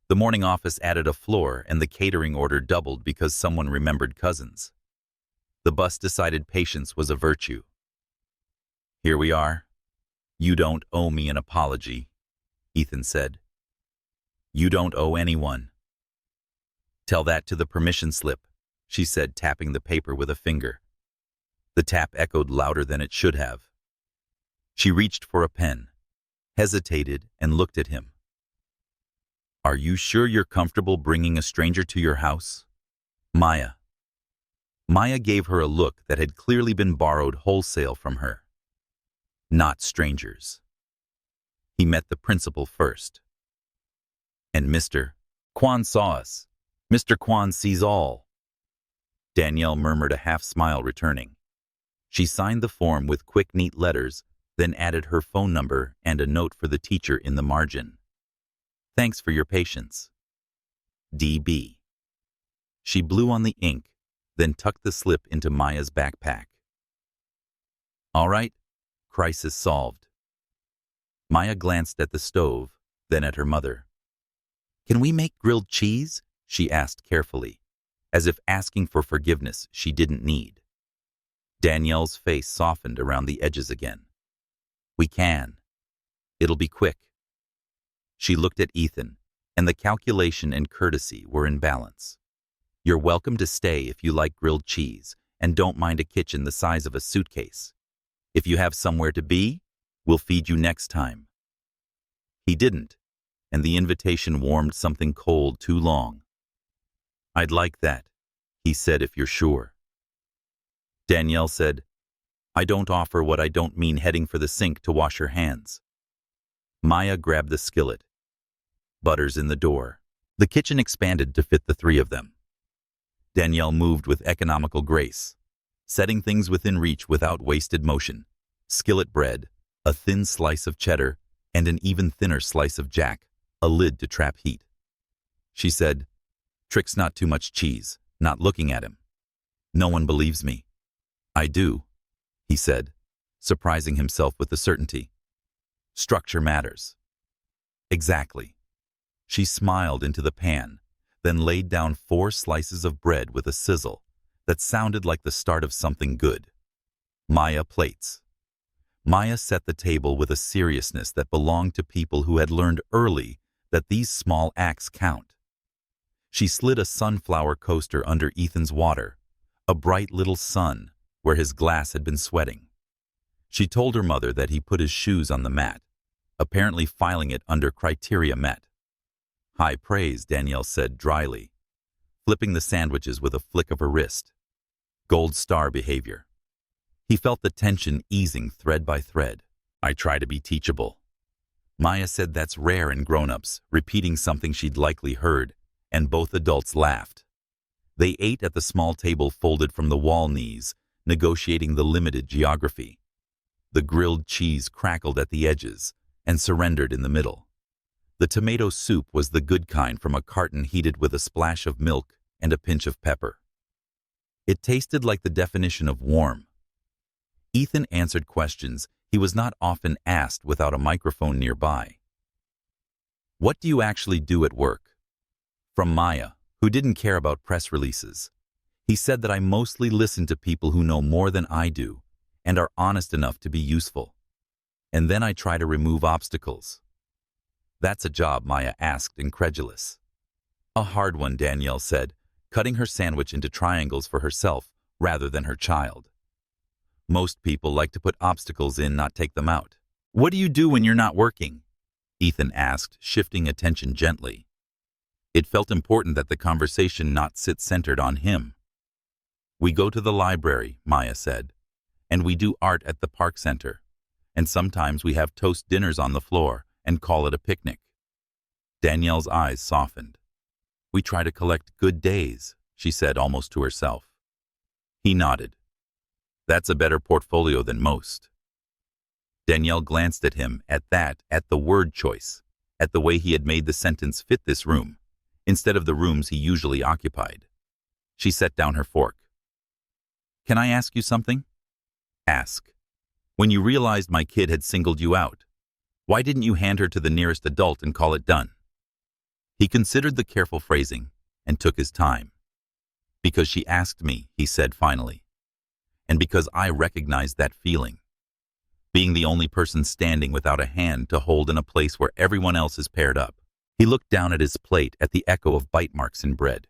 The morning office added a floor and the catering order doubled because someone remembered cousins. The bus decided patience was a virtue. Here we are. You don't owe me an apology, Ethan said. You don't owe anyone. Tell that to the permission slip, she said, tapping the paper with a finger. The tap echoed louder than it should have. She reached for a pen, hesitated, and looked at him. Are you sure you're comfortable bringing a stranger to your house? Maya. Maya gave her a look that had clearly been borrowed wholesale from her. Not strangers. He met the principal first. And Mr. Kwan saw us. Mr. Kwan sees all. Danielle murmured, a half-smile returning. She signed the form with quick, neat letters, then added her phone number and a note for the teacher in the margin. Thanks for your patience. DB. She blew on the ink, then tucked the slip into Maya's backpack. All right, crisis solved. Maya glanced at the stove, then at her mother. Can we make grilled cheese? She asked carefully, as if asking for forgiveness she didn't need. Danielle's face softened around the edges again. We can. It'll be quick. She looked at Ethan, and the calculation and courtesy were in balance. You're welcome to stay if you like grilled cheese and don't mind a kitchen the size of a suitcase. If you have somewhere to be, we'll feed you next time. He didn't, and the invitation warmed something cold too long. I'd like that, he said, if you're sure. Danielle said, I don't offer what I don't mean heading for the sink to wash her hands. Maya grabbed the skillet. Butter's in the door. The kitchen expanded to fit the three of them. Danielle moved with economical grace, setting things within reach without wasted motion. Skillet bread, a thin slice of cheddar, and an even thinner slice of jack, a lid to trap heat. She said, Trick's not too much cheese, not looking at him. No one believes me. I do, he said, surprising himself with the certainty. Structure matters. Exactly. She smiled into the pan, then laid down 4 slices of bread with a sizzle that sounded like the start of something good. Maya plates. Maya set the table with a seriousness that belonged to people who had learned early that these small acts count. She slid a sunflower coaster under Ethan's water, a bright little sun where his glass had been sweating. She told her mother that he put his shoes on the mat, apparently filing it under criteria met. High praise, Danielle said dryly, flipping the sandwiches with a flick of her wrist. Gold star behavior. He felt the tension easing thread by thread. I try to be teachable. Maya said that's rare in grown-ups, repeating something she'd likely heard, and both adults laughed. They ate at the small table folded from the wall knees, negotiating the limited geography. The grilled cheese crackled at the edges and surrendered in the middle. The tomato soup was the good kind from a carton heated with a splash of milk and a pinch of pepper. It tasted like the definition of warm. Ethan answered questions he was not often asked without a microphone nearby. What do you actually do at work? From Maya, who didn't care about press releases. He said that I mostly listen to people who know more than I do and are honest enough to be useful. And then I try to remove obstacles. That's a job, Maya asked, incredulous. A hard one, Danielle said, cutting her sandwich into triangles for herself rather than her child. Most people like to put obstacles in, not take them out. What do you do when you're not working? Ethan asked, shifting attention gently. It felt important that the conversation not sit centered on him. We go to the library, Maya said, and we do art at the park center, and sometimes we have toast dinners on the floor and call it a picnic. Danielle's eyes softened. We try to collect good days, she said almost to herself. He nodded. That's a better portfolio than most. Danielle glanced at him at the word choice, at the way he had made the sentence fit this room, instead of the rooms he usually occupied. She set down her fork. Can I ask you something? Ask. When you realized my kid had singled you out, why didn't you hand her to the nearest adult and call it done? He considered the careful phrasing and took his time. Because she asked me, he said finally. And because I recognized that feeling. Being the only person standing without a hand to hold in a place where everyone else is paired up. He looked down at his plate at the echo of bite marks in bread.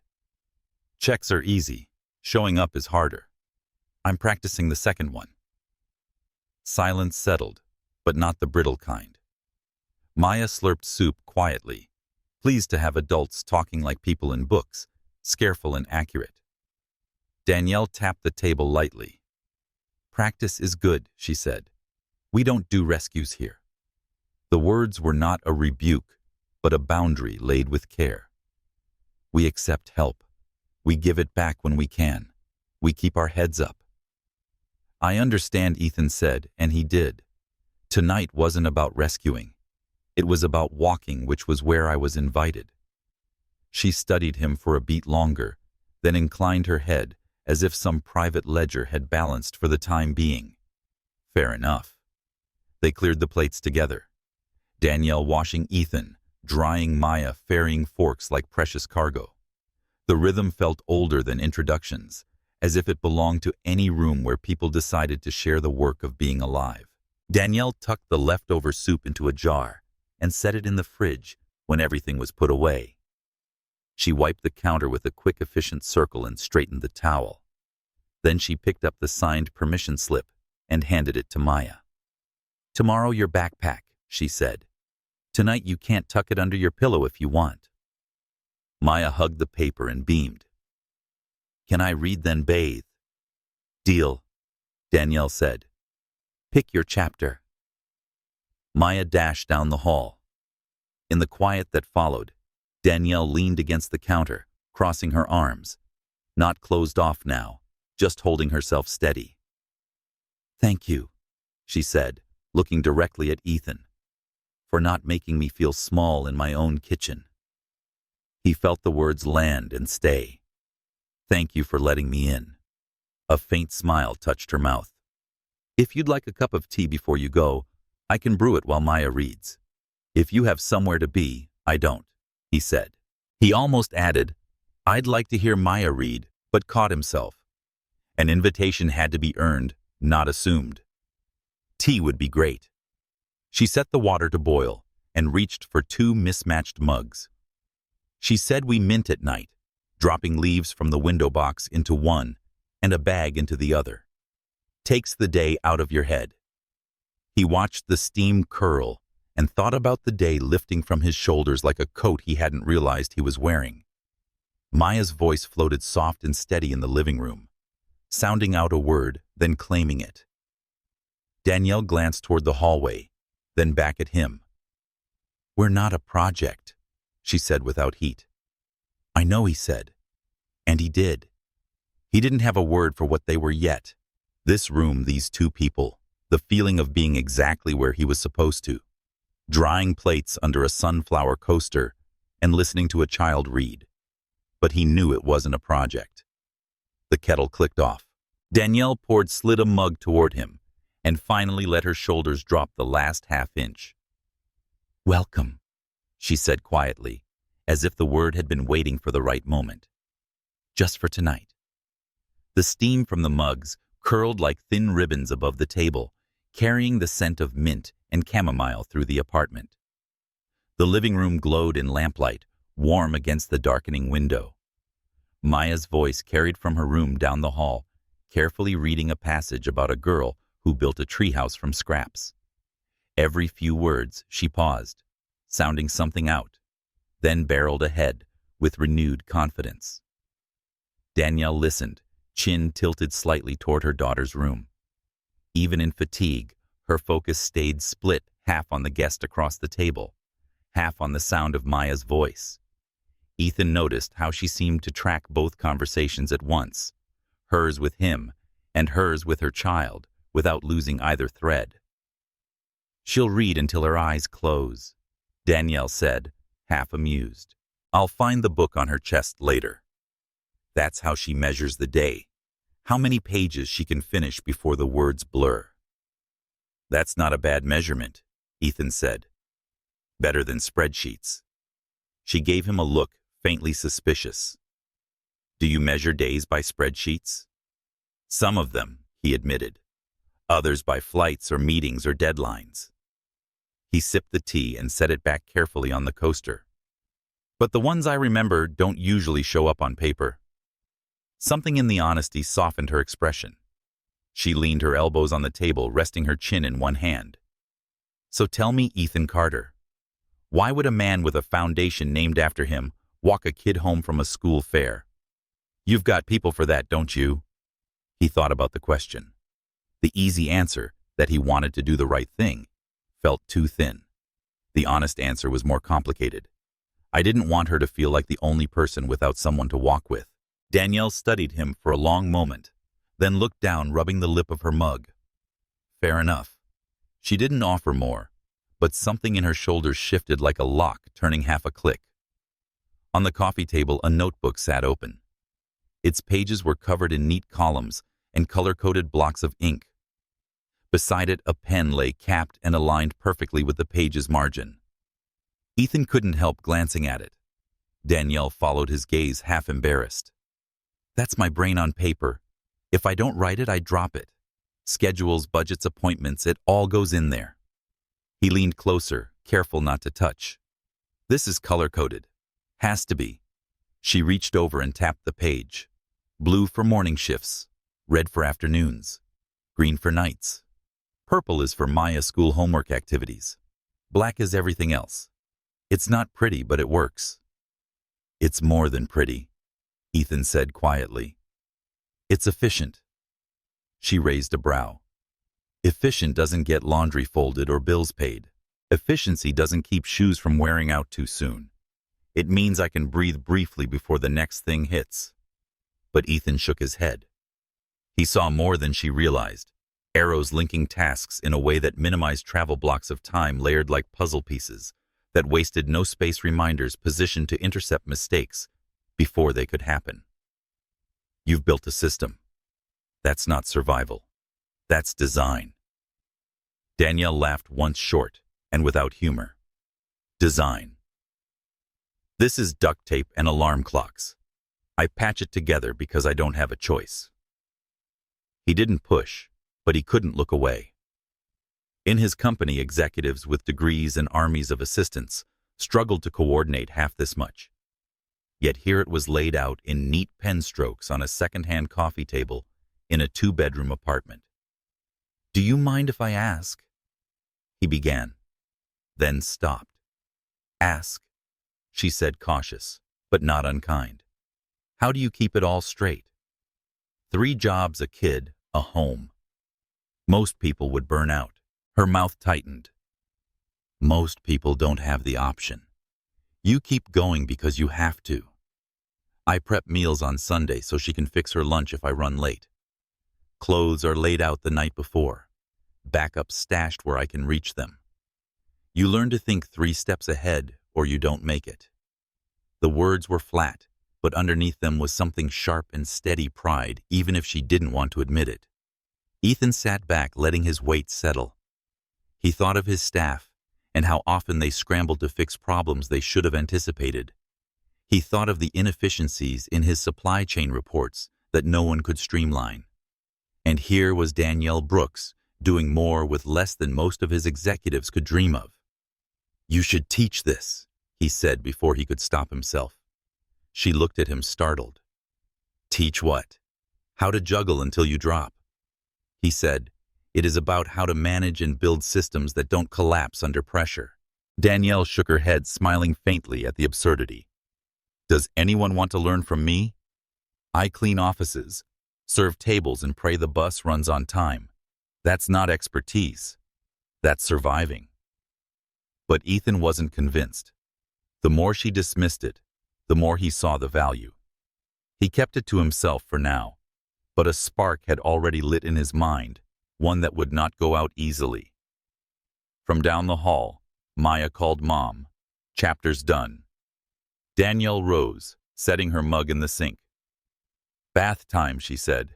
Checks are easy. Showing up is harder. I'm practicing the second one. Silence settled, but not the brittle kind. Maya slurped soup quietly, pleased to have adults talking like people in books, scareful and accurate. Danielle tapped the table lightly. Practice is good, she said. We don't do rescues here. The words were not a rebuke, but a boundary laid with care. We accept help. We give it back when we can. We keep our heads up. I understand, Ethan said, and he did. Tonight wasn't about rescuing. It was about walking, which was where I was invited. She studied him for a beat longer, then inclined her head as if some private ledger had balanced for the time being. Fair enough. They cleared the plates together. Danielle washing Ethan, drying Maya, ferrying forks like precious cargo. The rhythm felt older than introductions, as if it belonged to any room where people decided to share the work of being alive. Danielle tucked the leftover soup into a jar and set it in the fridge when everything was put away. She wiped the counter with a quick, efficient circle and straightened the towel. Then she picked up the signed permission slip and handed it to Maya. "Tomorrow your backpack," she said. "Tonight you can't tuck it under your pillow if you want." Maya hugged the paper and beamed. "Can I read then bathe?" "Deal," Danielle said. "Pick your chapter." Maya dashed down the hall. In the quiet that followed, Danielle leaned against the counter, crossing her arms, not closed off now, just holding herself steady. "Thank you," she said, looking directly at Ethan, "for not making me feel small in my own kitchen." He felt the words land and stay. "Thank you for letting me in." A faint smile touched her mouth. "If you'd like a cup of tea before you go, I can brew it while Maya reads. If you have somewhere to be, I don't," he said. He almost added, "I'd like to hear Maya read," but caught himself. An invitation had to be earned, not assumed. Tea would be great. She set the water to boil and reached for 2 mismatched mugs. She said we mint at night, dropping leaves from the window box into one and a bag into the other. Takes the day out of your head. He watched the steam curl and thought about the day lifting from his shoulders like a coat he hadn't realized he was wearing. Maya's voice floated soft and steady in the living room, sounding out a word, then claiming it. Danielle glanced toward the hallway, then back at him. "We're not a project," she said without heat. "I know," he said. And he did. He didn't have a word for what they were yet. This room, these 2 people, the feeling of being exactly where he was supposed to. Drying plates under a sunflower coaster and listening to a child read. But he knew it wasn't a project. The kettle clicked off. Danielle slid a mug toward him and finally let her shoulders drop the last half-inch. "Welcome," she said quietly, as if the word had been waiting for the right moment. "Just for tonight." The steam from the mugs curled like thin ribbons above the table, carrying the scent of mint and chamomile through the apartment. The living room glowed in lamplight, warm against the darkening window. Maya's voice carried from her room down the hall, carefully reading a passage about a girl who built a treehouse from scraps. Every few words she paused, sounding something out, then barreled ahead with renewed confidence. Danielle listened, chin tilted slightly toward her daughter's room. Even in fatigue, her focus stayed split, half on the guest across the table, half on the sound of Maya's voice. Ethan noticed how she seemed to track both conversations at once, hers with him and hers with her child, without losing either thread. "She'll read until her eyes close," Danielle said, half amused. "I'll find the book on her chest later." That's how she measures the day, how many pages she can finish before the words blur. "That's not a bad measurement," Ethan said. "Better than spreadsheets." She gave him a look, faintly suspicious. "Do you measure days by spreadsheets?" "Some of them," he admitted. "Others by flights or meetings or deadlines." He sipped the tea and set it back carefully on the coaster. "But the ones I remember don't usually show up on paper." Something in the honesty softened her expression. She leaned her elbows on the table, resting her chin in one hand. "So tell me, Ethan Carter, why would a man with a foundation named after him walk a kid home from a school fair? You've got people for that, don't you?" He thought about the question. The easy answer, that he wanted to do the right thing, felt too thin. The honest answer was more complicated. "I didn't want her to feel like the only person without someone to walk with." Danielle studied him for a long moment, then looked down, rubbing the lip of her mug. Fair enough. She didn't offer more, but something in her shoulders shifted like a lock, turning half a click. On the coffee table, a notebook sat open. Its pages were covered in neat columns and color-coded blocks of ink. Beside it, a pen lay capped and aligned perfectly with the page's margin. Ethan couldn't help glancing at it. Danielle followed his gaze, half embarrassed. "That's my brain on paper. If I don't write it, I drop it. Schedules, budgets, appointments, it all goes in there." He leaned closer, careful not to touch. This is color-coded. Has to be. She reached over and tapped the page. Blue for morning shifts, red for afternoons, green for nights. Purple is for Maya school homework activities. Black is everything else. It's not pretty, but it works. It's more than pretty, Ethan said quietly. It's efficient. She raised a brow. Efficient doesn't get laundry folded or bills paid. Efficiency doesn't keep shoes from wearing out too soon. It means I can breathe briefly before the next thing hits. But Ethan shook his head. He saw more than she realized. Arrows linking tasks in a way that minimized travel blocks of time layered like puzzle pieces, that wasted no space reminders positioned to intercept mistakes before they could happen. You've built a system. That's not survival. That's design. Danielle laughed once short and without humor. Design. This is duct tape and alarm clocks. I patch it together because I don't have a choice. He didn't push, but he couldn't look away. In his company, executives with degrees and armies of assistants struggled to coordinate half this much. Yet here it was laid out in neat pen strokes on a second-hand coffee table in a two-bedroom apartment. "Do you mind if I ask?" he began, then stopped. "Ask," she said, cautious, but not unkind. "How do you keep it all straight? 3 jobs, a kid, a home. Most people would burn out." Her mouth tightened. "Most people don't have the option. You keep going because you have to. I prep meals on Sunday so she can fix her lunch if I run late. Clothes are laid out the night before, backups stashed where I can reach them. You learn to think 3 steps ahead or you don't make it." The words were flat, but underneath them was something sharp and steady pride, even if she didn't want to admit it. Ethan sat back, letting his weight settle. He thought of his staff and how often they scrambled to fix problems they should have anticipated. He thought of the inefficiencies in his supply chain reports that no one could streamline. And here was Danielle Brooks doing more with less than most of his executives could dream of. "You should teach this," he said before he could stop himself. She looked at him, startled. "Teach what?" "How to juggle until you drop." He said, "It is about how to manage and build systems that don't collapse under pressure." Danielle shook her head, smiling faintly at the absurdity. "Does anyone want to learn from me? I clean offices, serve tables, and pray the bus runs on time. That's not expertise. That's surviving." But Ethan wasn't convinced. The more she dismissed it, the more he saw the value. He kept it to himself for now, but a spark had already lit in his mind, one that would not go out easily. From down the hall, Maya called Mom. "Chapter's done." Danielle rose, setting her mug in the sink. "Bath time," she said.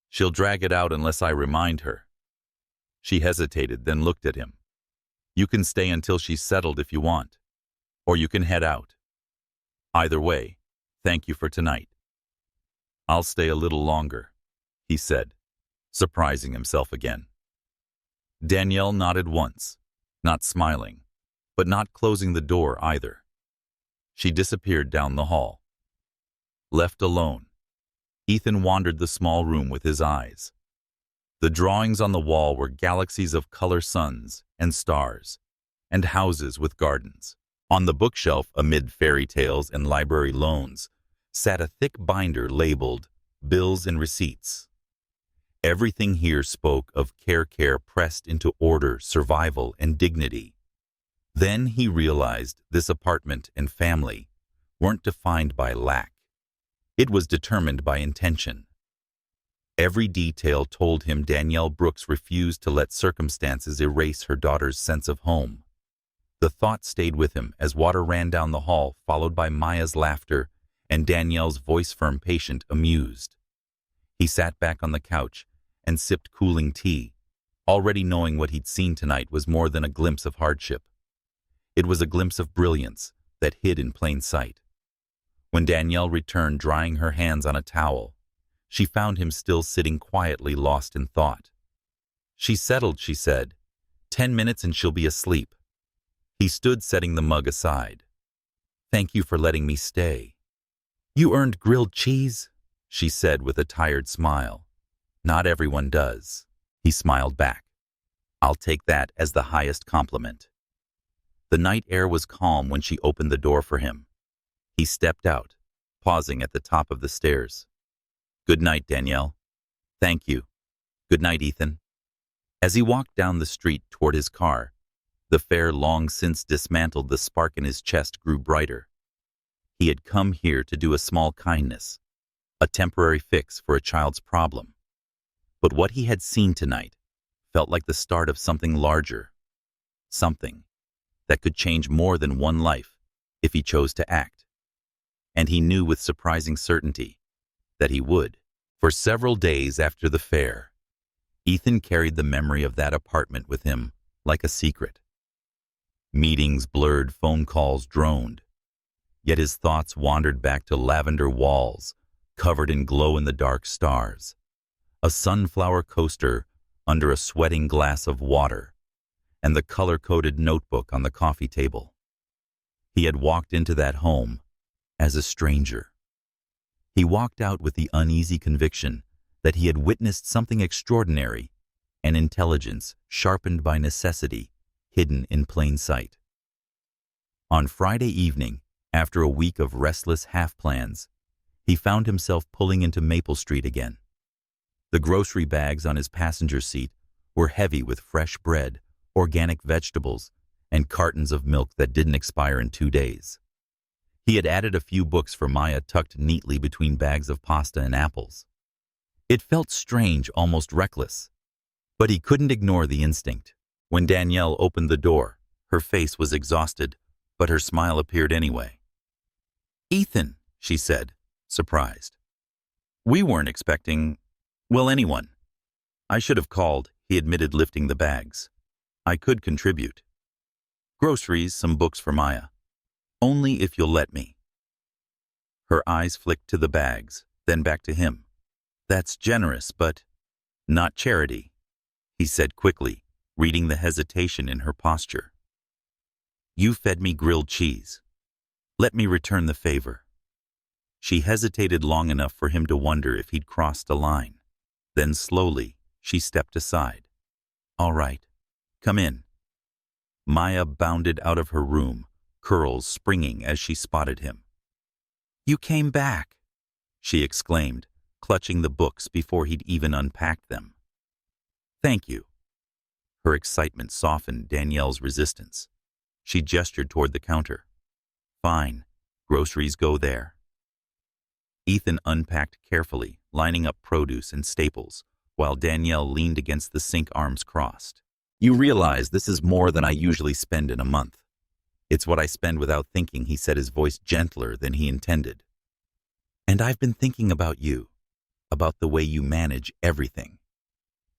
"She'll drag it out unless I remind her." She hesitated, then looked at him. "You can stay until she's settled if you want, or you can head out. Either way, thank you for tonight." "I'll stay a little longer," he said, surprising himself again. Danielle nodded once, not smiling, but not closing the door either. She disappeared down the hall. Left alone, Ethan wandered the small room with his eyes. The drawings on the wall were galaxies of color suns and stars, and houses with gardens. On the bookshelf, amid fairy tales and library loans, sat a thick binder labeled Bills and Receipts. Everything here spoke of care pressed into order, survival, and dignity. Then he realized this apartment and family weren't defined by lack. It was determined by intention. Every detail told him Danielle Brooks refused to let circumstances erase her daughter's sense of home. The thought stayed with him as water ran down the hall, followed by Maya's laughter and Danielle's voice, firm, patient, amused. He sat back on the couch and sipped cooling tea, already knowing what he'd seen tonight was more than a glimpse of hardship. It was a glimpse of brilliance that hid in plain sight. When Danielle returned, drying her hands on a towel, she found him still sitting quietly, lost in thought. "She's settled," she said. 10 minutes and she'll be asleep." He stood, setting the mug aside. Thank you for letting me stay. You earned grilled cheese, she said with a tired smile. Not everyone does. He smiled back. I'll take that as the highest compliment. The night air was calm when she opened the door for him. He stepped out, pausing at the top of the stairs. Good night, Danielle. Thank you. Good night, Ethan. As he walked down the street toward his car, the fare long since dismantled, the spark in his chest grew brighter. He had come here to do a small kindness, a temporary fix for a child's problem. But what he had seen tonight felt like the start of something larger, something that could change more than one life if he chose to act. And he knew with surprising certainty that he would. For several days after the fair, Ethan carried the memory of that apartment with him like a secret. Meetings blurred, phone calls droned, yet his thoughts wandered back to lavender walls covered in glow-in-the-dark stars, a sunflower coaster under a sweating glass of water, and the color-coded notebook on the coffee table. He had walked into that home as a stranger. He walked out with the uneasy conviction that he had witnessed something extraordinary, an intelligence sharpened by necessity, hidden in plain sight. On Friday evening, after a week of restless half-plans, he found himself pulling into Maple Street again. The grocery bags on his passenger seat were heavy with fresh bread, organic vegetables, and cartons of milk that didn't expire in 2 days. He had added a few books for Maya tucked neatly between bags of pasta and apples. It felt strange, almost reckless, but he couldn't ignore the instinct. When Danielle opened the door, her face was exhausted, but her smile appeared anyway. "Ethan," she said, surprised. "We weren't expecting, well, anyone." "I should have called," he admitted, lifting the bags. "I could contribute. Groceries, some books for Maya. Only if you'll let me." Her eyes flicked to the bags, then back to him. "That's generous, but not charity," he said quickly, reading the hesitation in her posture. "You fed me grilled cheese. Let me return the favor." She hesitated long enough for him to wonder if he'd crossed a line. Then slowly, she stepped aside. "All right, come in." Maya bounded out of her room, curls springing as she spotted him. "You came back," she exclaimed, clutching the books before he'd even unpacked them. "Thank you." Her excitement softened Danielle's resistance. She gestured toward the counter. "Fine, groceries go there." Ethan unpacked carefully, lining up produce and staples, while Danielle leaned against the sink, arms crossed. "You realize this is more than I usually spend in a month. It's what I spend without thinking," he said, his voice gentler than he intended. "And I've been thinking about you, about the way you manage everything.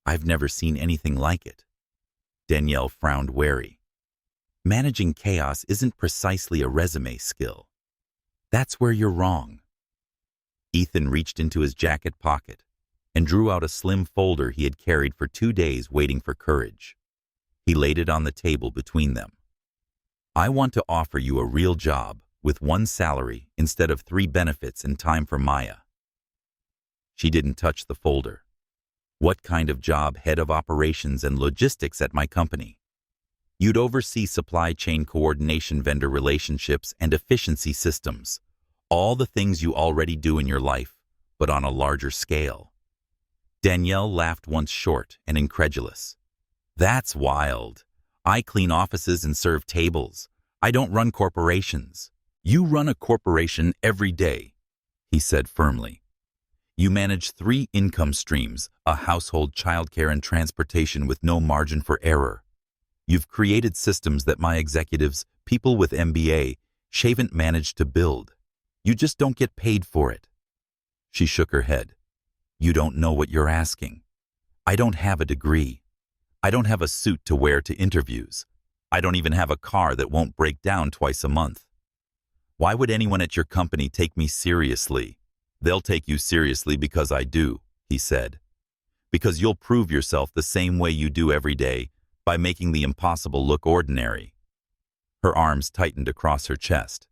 I've never seen anything like it." Danielle frowned, wary. "Managing chaos isn't precisely a resume skill. That's where you're wrong." Ethan reached into his jacket pocket and drew out a slim folder he had carried for 2 days, waiting for courage. He laid it on the table between them. "I want to offer you a real job with 1 salary instead of 3 benefits and time for Maya." She didn't touch the folder. "What kind of job?" "Head of operations and logistics at my company. You'd oversee supply chain coordination, vendor relationships, and efficiency systems. All the things you already do in your life, but on a larger scale." Danielle laughed, once short and incredulous. "That's wild. I clean offices and serve tables. I don't run corporations." "You run a corporation every day," he said firmly. "You manage 3 income streams, a household, childcare, and transportation with no margin for error. You've created systems that my executives, people with MBA, haven't managed to build. You just don't get paid for it." She shook her head. "You don't know what you're asking. I don't have a degree. I don't have a suit to wear to interviews. I don't even have a car that won't break down twice a month. Why would anyone at your company take me seriously?" "They'll take you seriously because I do," he said. "Because you'll prove yourself the same way you do every day, by making the impossible look ordinary." Her arms tightened across her chest.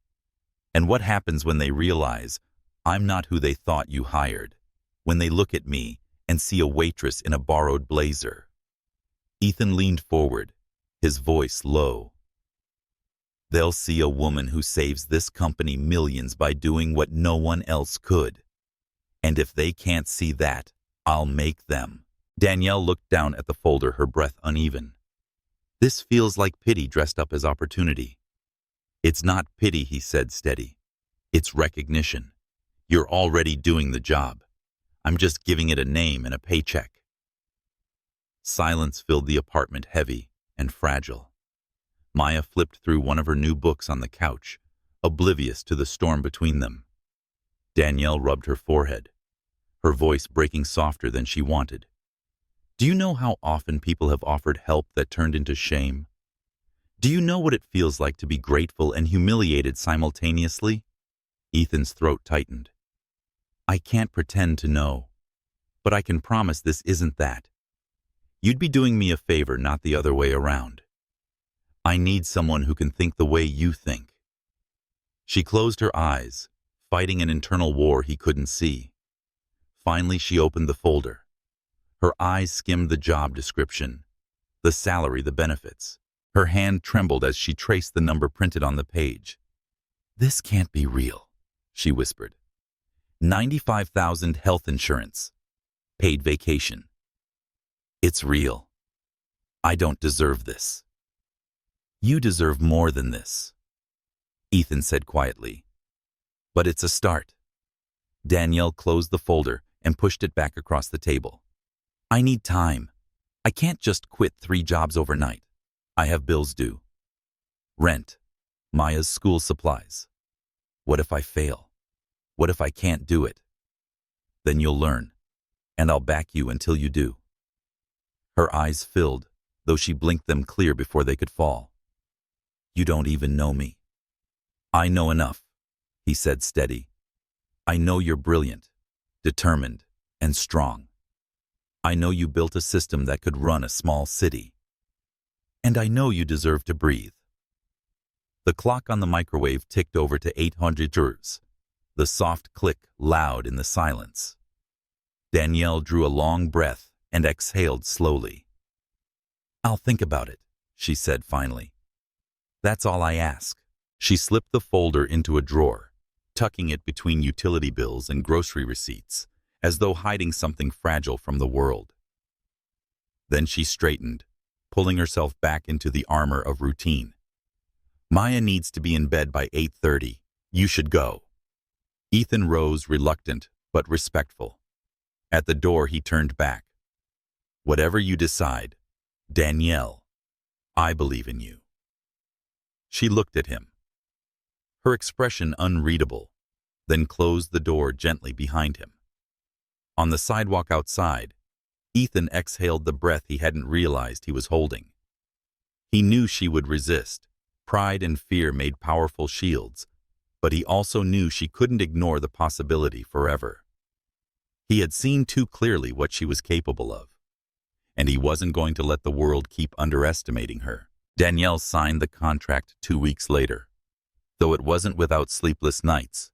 And what happens when they realize I'm not who they thought you hired? When they look at me and see a waitress in a borrowed blazer? Ethan leaned forward, his voice low. They'll see a woman who saves this company millions by doing what no one else could. And if they can't see that, I'll make them. Danielle looked down at the folder, her breath uneven. This feels like pity dressed up as opportunity. It's not pity, he said steady. It's recognition. You're already doing the job. I'm just giving it a name and a paycheck. Silence filled the apartment, heavy and fragile. Maya flipped through one of her new books on the couch, oblivious to the storm between them. Danielle rubbed her forehead, her voice breaking softer than she wanted. Do you know how often people have offered help that turned into shame? Do you know what it feels like to be grateful and humiliated simultaneously? Ethan's throat tightened. I can't pretend to know, but I can promise this isn't that. You'd be doing me a favor, not the other way around. I need someone who can think the way you think. She closed her eyes, fighting an internal war he couldn't see. Finally, she opened the folder. Her eyes skimmed the job description, the salary, the benefits. Her hand trembled as she traced the number printed on the page. This can't be real, she whispered. 95,000 health insurance. Paid vacation. It's real. I don't deserve this. You deserve more than this, Ethan said quietly. But it's a start. Danielle closed the folder and pushed it back across the table. I need time. I can't just quit 3 jobs overnight. I have bills due. Rent. Maya's school supplies. What if I fail? What if I can't do it? Then you'll learn, and I'll back you until you do. Her eyes filled, though she blinked them clear before they could fall. You don't even know me. I know enough, he said steady. I know you're brilliant, determined, and strong. I know you built a system that could run a small city. And I know you deserve to breathe. The clock on the microwave ticked over to 800 hours, the soft click loud in the silence. Danielle drew a long breath and exhaled slowly. I'll think about it, she said finally. That's all I ask. She slipped the folder into a drawer, tucking it between utility bills and grocery receipts, as though hiding something fragile from the world. Then she straightened, pulling herself back into the armor of routine. Maya needs to be in bed by 8:30. You should go. Ethan rose, reluctant but respectful. At the door, he turned back. Whatever you decide, Danielle, I believe in you. She looked at him, her expression unreadable, then closed the door gently behind him. On the sidewalk outside, Ethan exhaled the breath he hadn't realized he was holding. He knew she would resist. Pride and fear made powerful shields, but he also knew she couldn't ignore the possibility forever. He had seen too clearly what she was capable of, and he wasn't going to let the world keep underestimating her. Danielle signed the contract 2 weeks later, though it wasn't without sleepless nights,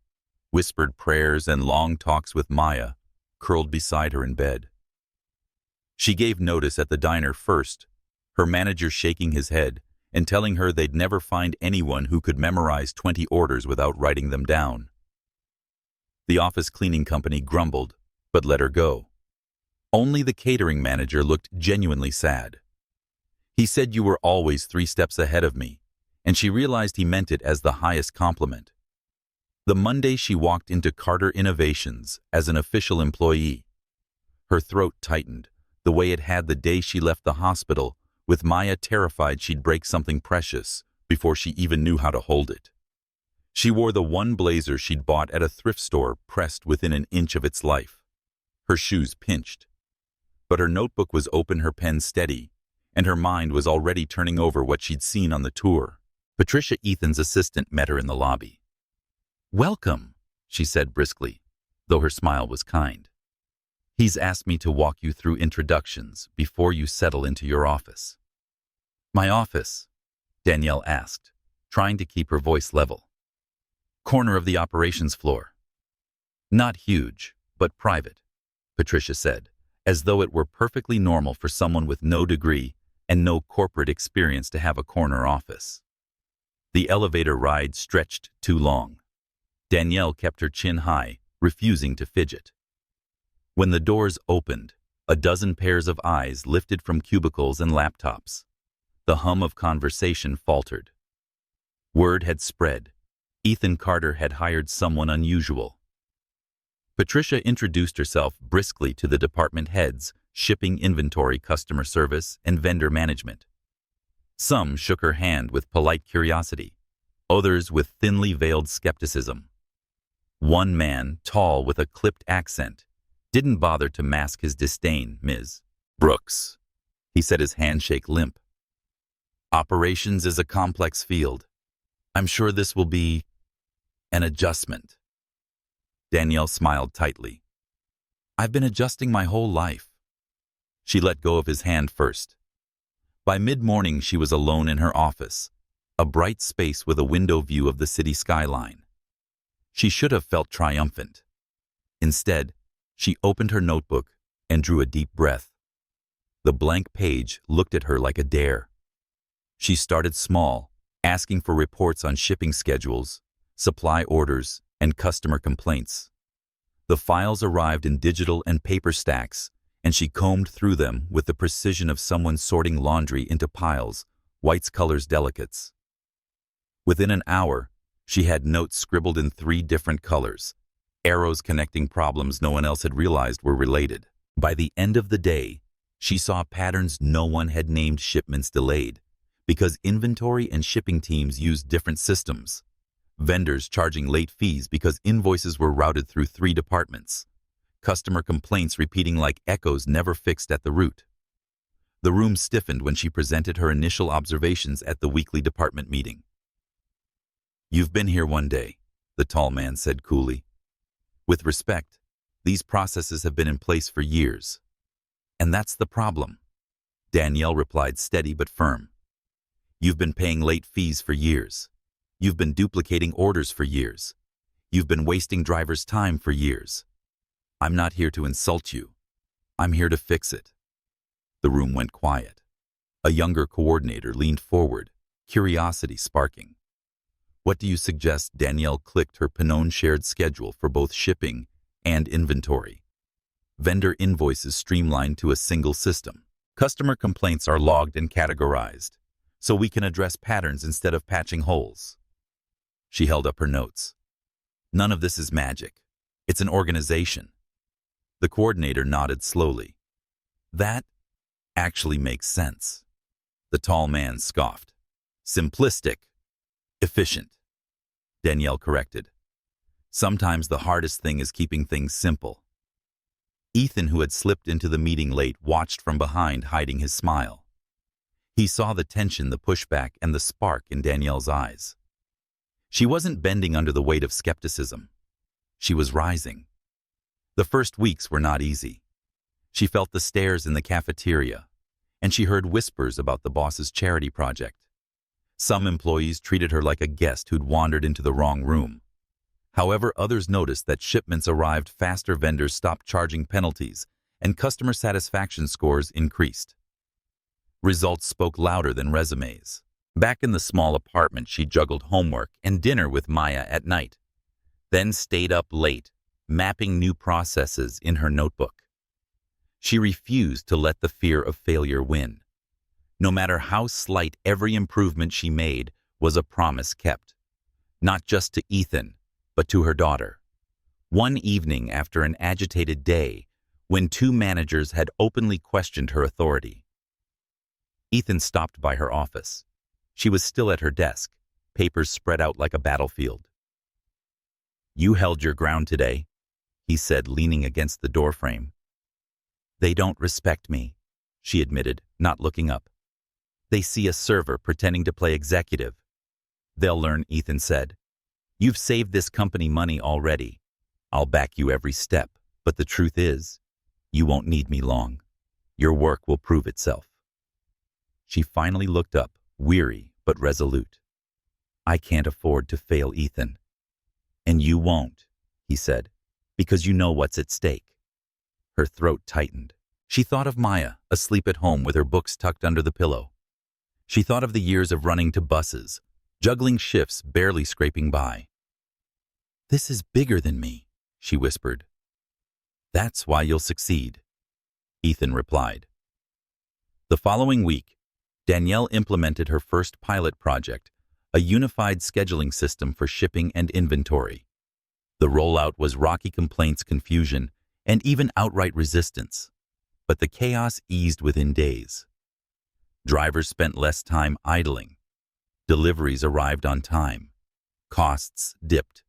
whispered prayers, and long talks with Maya, curled beside her in bed. She gave notice at the diner first, her manager shaking his head and telling her they'd never find anyone who could memorize 20 orders without writing them down. The office cleaning company grumbled, but let her go. Only the catering manager looked genuinely sad. He said you were always 3 steps ahead of me, and she realized he meant it as the highest compliment. The Monday she walked into Carter Innovations as an official employee, her throat tightened, the way it had the day she left the hospital, with Maya terrified she'd break something precious before she even knew how to hold it. She wore the one blazer she'd bought at a thrift store, pressed within an inch of its life. Her shoes pinched, but her notebook was open, her pen steady, and her mind was already turning over what she'd seen on the tour. Patricia, Ethan's assistant, met her in the lobby. "Welcome," she said briskly, though her smile was kind. "He's asked me to walk you through introductions before you settle into your office." "My office?" Danielle asked, trying to keep her voice level. Corner of the operations floor. Not huge, but private, Patricia said, as though it were perfectly normal for someone with no degree and no corporate experience to have a corner office. The elevator ride stretched too long. Danielle kept her chin high, refusing to fidget. When the doors opened, a dozen pairs of eyes lifted from cubicles and laptops. The hum of conversation faltered. Word had spread. Ethan Carter had hired someone unusual. Patricia introduced herself briskly to the department heads, shipping, inventory, customer service, and vendor management. Some shook her hand with polite curiosity, others with thinly veiled skepticism. One man, tall with a clipped accent, didn't bother to mask his disdain. "Ms. Brooks," he said, his handshake limp. "Operations is a complex field. I'm sure this will be an adjustment." Danielle smiled tightly. "I've been adjusting my whole life." She let go of his hand first. By mid-morning, she was alone in her office, a bright space with a window view of the city skyline. She should have felt triumphant. Instead, she opened her notebook and drew a deep breath. The blank page looked at her like a dare. She started small, asking for reports on shipping schedules, supply orders, and customer complaints. The files arrived in digital and paper stacks, and she combed through them with the precision of someone sorting laundry into piles, whites, colors, delicates. Within an hour, she had notes scribbled in 3 different colors, arrows connecting problems no one else had realized were related. By the end of the day, she saw patterns. No one had named shipments delayed, because inventory and shipping teams used different systems. Vendors charging late fees because invoices were routed through 3 departments. Customer complaints repeating like echoes, never fixed at the root. The room stiffened when she presented her initial observations at the weekly department meeting. "You've been here one day," the tall man said coolly. "With respect, these processes have been in place for years." "And that's the problem," Danielle replied, steady but firm. "You've been paying late fees for years. You've been duplicating orders for years. You've been wasting drivers' time for years. I'm not here to insult you. I'm here to fix it." The room went quiet. A younger coordinator leaned forward, curiosity sparking. "What do you suggest?" Danielle clicked her Panone shared schedule for both shipping and inventory. Vendor invoices streamlined to a single system. Customer complaints are logged and categorized, so we can address patterns instead of patching holes. She held up her notes. "None of this is magic. It's an organization." The coordinator nodded slowly. "That actually makes sense." The tall man scoffed. "Simplistic. Efficient," Danielle corrected. "Sometimes the hardest thing is keeping things simple." Ethan, who had slipped into the meeting late, watched from behind, hiding his smile. He saw the tension, the pushback, and the spark in Danielle's eyes. She wasn't bending under the weight of skepticism. She was rising. The first weeks were not easy. She felt the stares in the cafeteria, and she heard whispers about the boss's charity project. Some employees treated her like a guest who'd wandered into the wrong room. However, others noticed that shipments arrived faster, vendors stopped charging penalties, and customer satisfaction scores increased. Results spoke louder than resumes. Back in the small apartment, she juggled homework and dinner with Maya at night, then stayed up late, mapping new processes in her notebook. She refused to let the fear of failure win. No matter how slight, every improvement she made was a promise kept, not just to Ethan, but to her daughter. One evening, after an agitated day, when 2 managers had openly questioned her authority, Ethan stopped by her office. She was still at her desk, papers spread out like a battlefield. "You held your ground today," he said, leaning against the doorframe. "They don't respect me," she admitted, not looking up. "They see a server pretending to play executive." "They'll learn," Ethan said. "You've saved this company money already. I'll back you every step, but the truth is, you won't need me long. Your work will prove itself." She finally looked up, weary but resolute. "I can't afford to fail Ethan." And you won't, he said, because you know what's at stake. Her throat tightened. She thought of Maya, asleep at home with her books tucked under the pillow. She thought of the years of running to buses, juggling shifts, barely scraping by. "This is bigger than me," she whispered. "That's why you'll succeed," Ethan replied. The following week, Danielle implemented her first pilot project, a unified scheduling system for shipping and inventory. The rollout was rocky complaints, confusion, and even outright resistance. But the chaos eased within days. Drivers spent less time idling. Deliveries arrived on time. Costs dipped.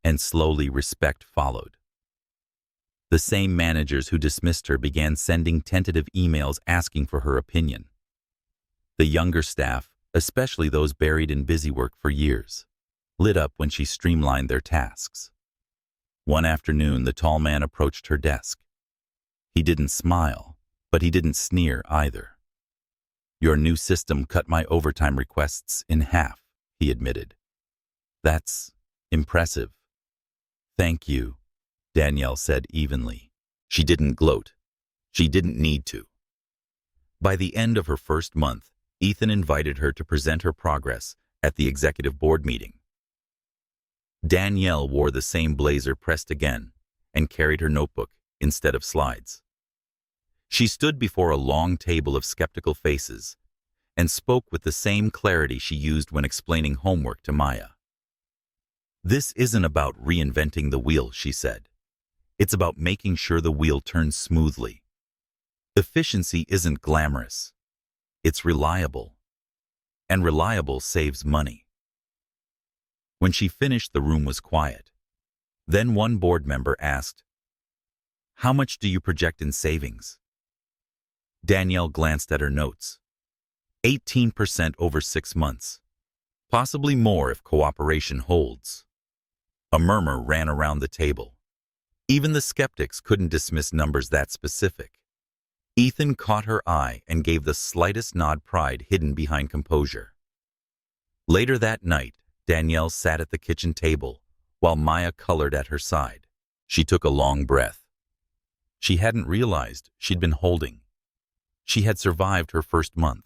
And slowly respect followed. The same managers who dismissed her began sending tentative emails asking for her opinion. The younger staff, especially those buried in busy work for years, lit up when she streamlined their tasks. One afternoon, the tall man approached her desk. He didn't smile, but he didn't sneer either. "Your new system cut my overtime requests in half," he admitted. "That's impressive." "Thank you," Danielle said evenly. She didn't gloat. She didn't need to. By the end of her first month, Ethan invited her to present her progress at the executive board meeting. Danielle wore the same blazer pressed again and carried her notebook instead of slides. She stood before a long table of skeptical faces and spoke with the same clarity she used when explaining homework to Maya. "This isn't about reinventing the wheel," she said. "It's about making sure the wheel turns smoothly. Efficiency isn't glamorous. It's reliable. And reliable saves money." When she finished, the room was quiet. Then one board member asked, "How much do you project in savings?" Danielle glanced at her notes. 18% over 6 months. Possibly more if cooperation holds. A murmur ran around the table. Even the skeptics couldn't dismiss numbers that specific. Ethan caught her eye and gave the slightest nod, pride hidden behind composure. Later that night, Danielle sat at the kitchen table while Maya colored at her side. She took a long breath. She hadn't realized she'd been holding. She had survived her first month.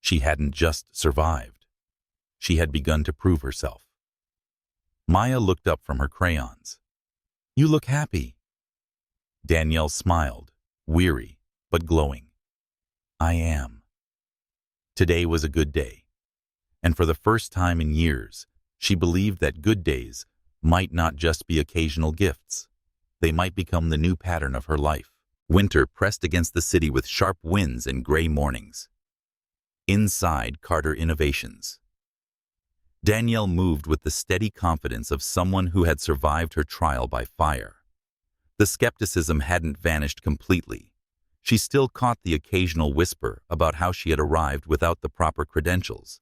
She hadn't just survived. She had begun to prove herself. Maya looked up from her crayons. "You look happy." Danielle smiled, weary but glowing. "I am." Today was a good day. And for the first time in years, she believed that good days might not just be occasional gifts. They might become the new pattern of her life. Winter pressed against the city with sharp winds and gray mornings. Inside, Carter Innovations. Danielle moved with the steady confidence of someone who had survived her trial by fire. The skepticism hadn't vanished completely. She still caught the occasional whisper about how she had arrived without the proper credentials.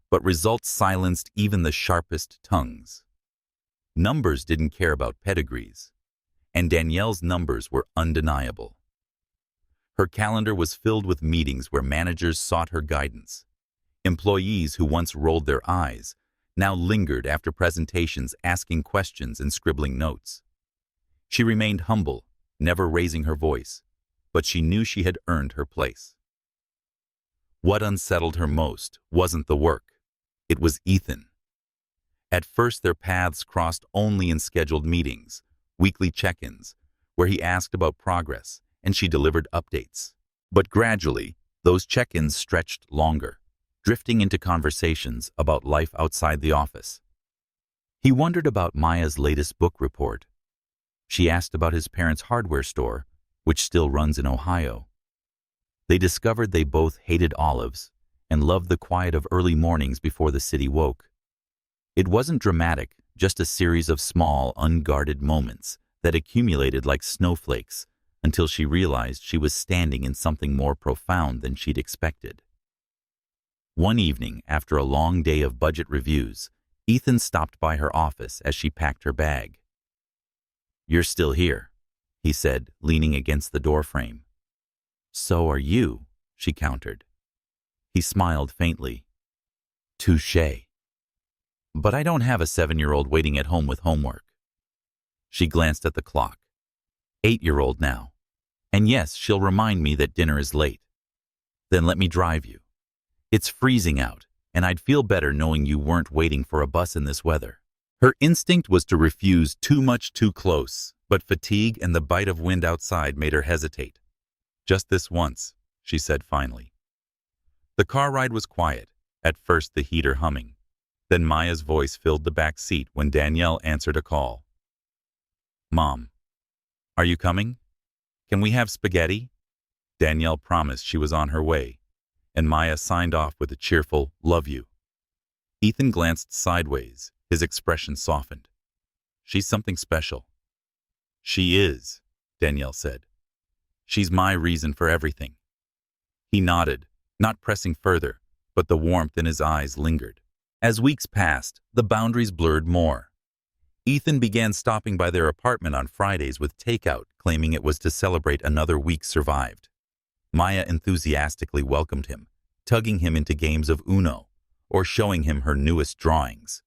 But results silenced even the sharpest tongues. Numbers didn't care about pedigrees, and Danielle's numbers were undeniable. Her calendar was filled with meetings where managers sought her guidance. Employees who once rolled their eyes now lingered after presentations, asking questions and scribbling notes. She remained humble, never raising her voice, but she knew she had earned her place. What unsettled her most wasn't the work. It was Ethan. At first, their paths crossed only in scheduled meetings, weekly check-ins, where he asked about progress and she delivered updates. But gradually, those check-ins stretched longer, drifting into conversations about life outside the office. He wondered about Maya's latest book report. She asked about his parents' hardware store, which still runs in Ohio. They discovered they both hated olives and loved the quiet of early mornings before the city woke. It wasn't dramatic, just a series of small, unguarded moments that accumulated like snowflakes until she realized she was standing in something more profound than she'd expected. One evening, after a long day of budget reviews, Ethan stopped by her office as she packed her bag. "You're still here," he said, leaning against the doorframe. "So are you," she countered. He smiled faintly. "Touché." But I don't have a 7-year-old waiting at home with homework. She glanced at the clock. 8-year-old now. And yes, she'll remind me that dinner is late. Then let me drive you. It's freezing out, and I'd feel better knowing you weren't waiting for a bus in this weather. Her instinct was to refuse too much too close, but fatigue and the bite of wind outside made her hesitate. Just this once, she said finally. The car ride was quiet, at first the heater humming. Then Maya's voice filled the back seat when Danielle answered a call. Mom, are you coming? Can we have spaghetti? Danielle promised she was on her way, and Maya signed off with a cheerful, love you. Ethan glanced sideways, his expression softened. She's something special. She is, Danielle said. She's my reason for everything. He nodded, not pressing further, but the warmth in his eyes lingered. As weeks passed, the boundaries blurred more. Ethan began stopping by their apartment on Fridays with takeout, claiming it was to celebrate another week survived. Maya enthusiastically welcomed him, tugging him into games of Uno, or showing him her newest drawings.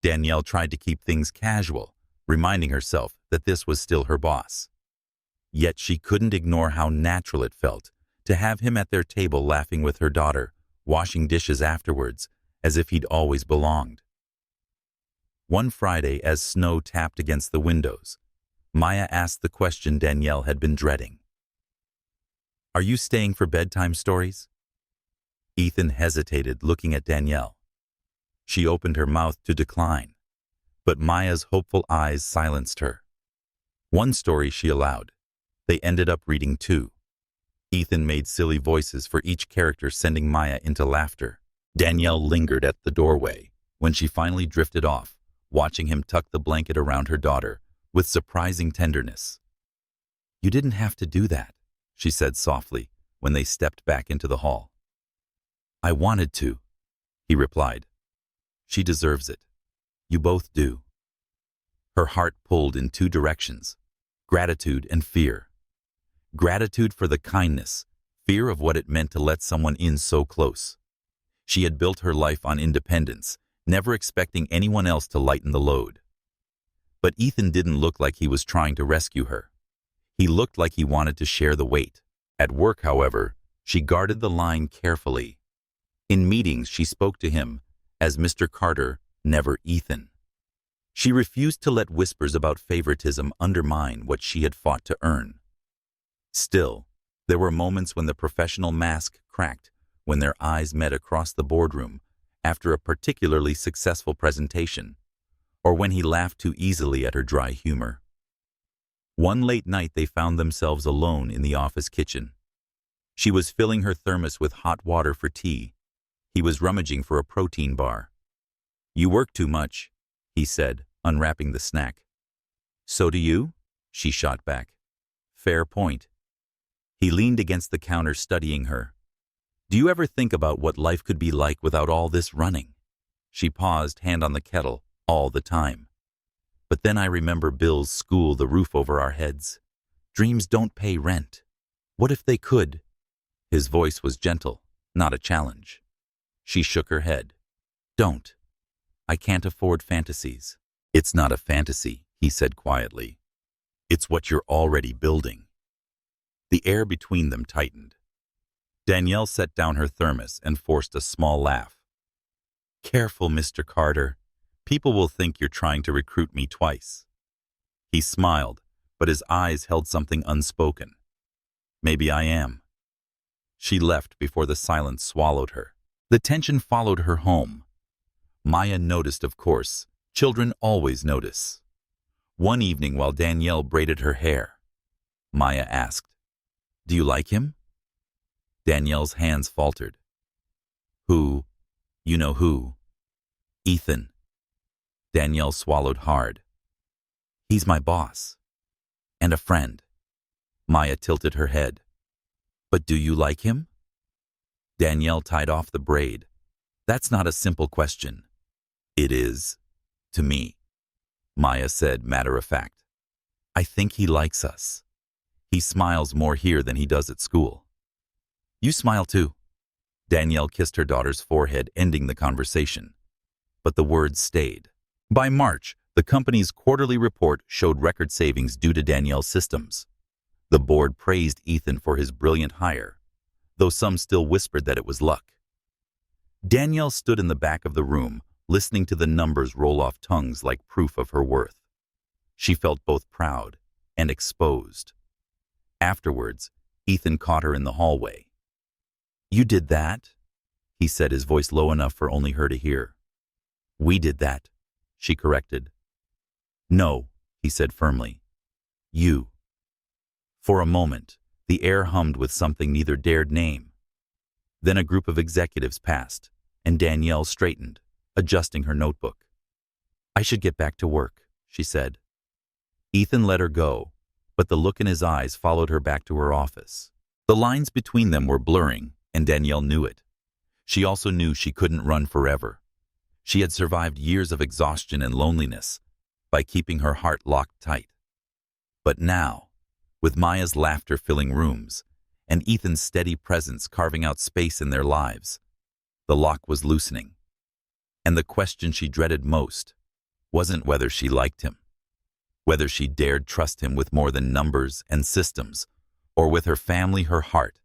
Danielle tried to keep things casual, reminding herself that this was still her boss. Yet she couldn't ignore how natural it felt to have him at their table laughing with her daughter, washing dishes afterwards, as if he'd always belonged. One Friday, as snow tapped against the windows, Maya asked the question Danielle had been dreading. Are you staying for bedtime stories? Ethan hesitated, looking at Danielle. She opened her mouth to decline, but Maya's hopeful eyes silenced her. One story she allowed. They ended up reading 2. Ethan made silly voices for each character, sending Maya into laughter. Danielle lingered at the doorway when she finally drifted off, watching him tuck the blanket around her daughter with surprising tenderness. You didn't have to do that, she said softly when they stepped back into the hall. I wanted to, he replied. She deserves it. You both do. Her heart pulled in 2 directions, gratitude and fear. Gratitude for the kindness, fear of what it meant to let someone in so close. She had built her life on independence, never expecting anyone else to lighten the load. But Ethan didn't look like he was trying to rescue her. He looked like he wanted to share the weight. At work, however, she guarded the line carefully. In meetings, she spoke to him as Mr. Carter, never Ethan. She refused to let whispers about favoritism undermine what she had fought to earn. Still, there were moments when the professional mask cracked, when their eyes met across the boardroom after a particularly successful presentation, or when he laughed too easily at her dry humor. One late night they found themselves alone in the office kitchen. She was filling her thermos with hot water for tea. He was rummaging for a protein bar. You work too much, he said, unwrapping the snack. So do you? She shot back. Fair point. He leaned against the counter, studying her. Do you ever think about what life could be like without all this running? She paused, hand on the kettle, all the time. But then I remember Bill's school, the roof over our heads. Dreams don't pay rent. What if they could? His voice was gentle, not a challenge. She shook her head. Don't. I can't afford fantasies. It's not a fantasy, he said quietly. It's what you're already building. The air between them tightened. Danielle set down her thermos and forced a small laugh. Careful, Mr. Carter. People will think you're trying to recruit me twice. He smiled, but his eyes held something unspoken. Maybe I am. She left before the silence swallowed her. The tension followed her home. Maya noticed, of course. Children always notice. One evening while Danielle braided her hair, Maya asked, Do you like him? Danielle's hands faltered. Who? You know who? Ethan. Danielle swallowed hard. He's my boss. And a friend. Maya tilted her head. But do you like him? Danielle tied off the braid. That's not a simple question. It is, to me, Maya said, matter of fact. I think he likes us. He smiles more here than he does at school. You smile too. Danielle kissed her daughter's forehead, ending the conversation. but the words stayed. By March, the company's quarterly report showed record savings due to Danielle's systems. The board praised Ethan for his brilliant hire, though some still whispered that it was luck. Danielle stood in the back of the room, listening to the numbers roll off tongues like proof of her worth. She felt both proud and exposed. Afterwards, Ethan caught her in the hallway. "You did that?" he said, his voice low enough for only her to hear. "We did that," she corrected. "No," he said firmly. "You." For a moment, the air hummed with something neither dared name. Then a group of executives passed, and Danielle straightened, adjusting her notebook. "I should get back to work," she said. Ethan let her go, but the look in his eyes followed her back to her office. The lines between them were blurring, and Danielle knew it. She also knew she couldn't run forever. She had survived years of exhaustion and loneliness by keeping her heart locked tight. But now, with Maya's laughter filling rooms and Ethan's steady presence carving out space in their lives, the lock was loosening. And the question she dreaded most wasn't whether she liked him, whether she dared trust him with more than numbers and systems, or with her family, her heart,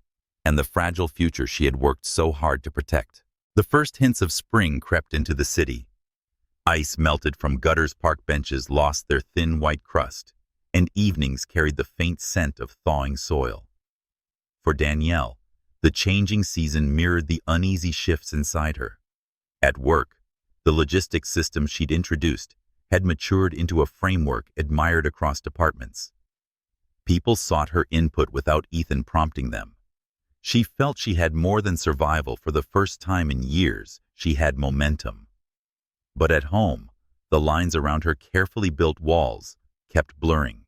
and the fragile future she had worked so hard to protect. The first hints of spring crept into the city. Ice melted from gutters, park benches lost their thin white crust, and evenings carried the faint scent of thawing soil. For Danielle, the changing season mirrored the uneasy shifts inside her. At work, the logistics system she'd introduced had matured into a framework admired across departments. People sought her input without Ethan prompting them. She felt she had more than survival. For the first time in years, she had momentum. But at home, the lines around her carefully built walls kept blurring.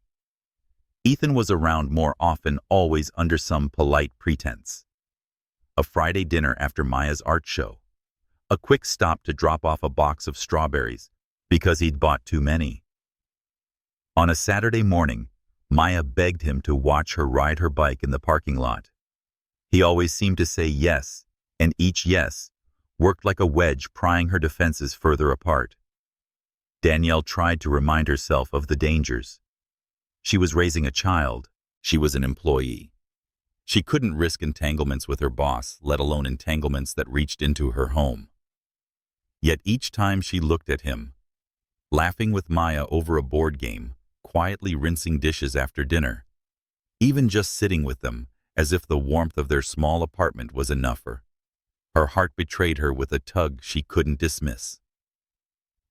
Ethan was around more often, always under some polite pretense. A Friday dinner after Maya's art show. A quick stop to drop off a box of strawberries because he'd bought too many. On a Saturday morning, Maya begged him to watch her ride her bike in the parking lot. He always seemed to say yes, and each yes worked like a wedge, prying her defenses further apart. Danielle tried to remind herself of the dangers. She was raising a child. She was an employee. She couldn't risk entanglements with her boss, let alone entanglements that reached into her home. Yet each time she looked at him, laughing with Maya over a board game, quietly rinsing dishes after dinner, even just sitting with them, as if the warmth of their small apartment was enough for her heart betrayed her with a tug she couldn't dismiss.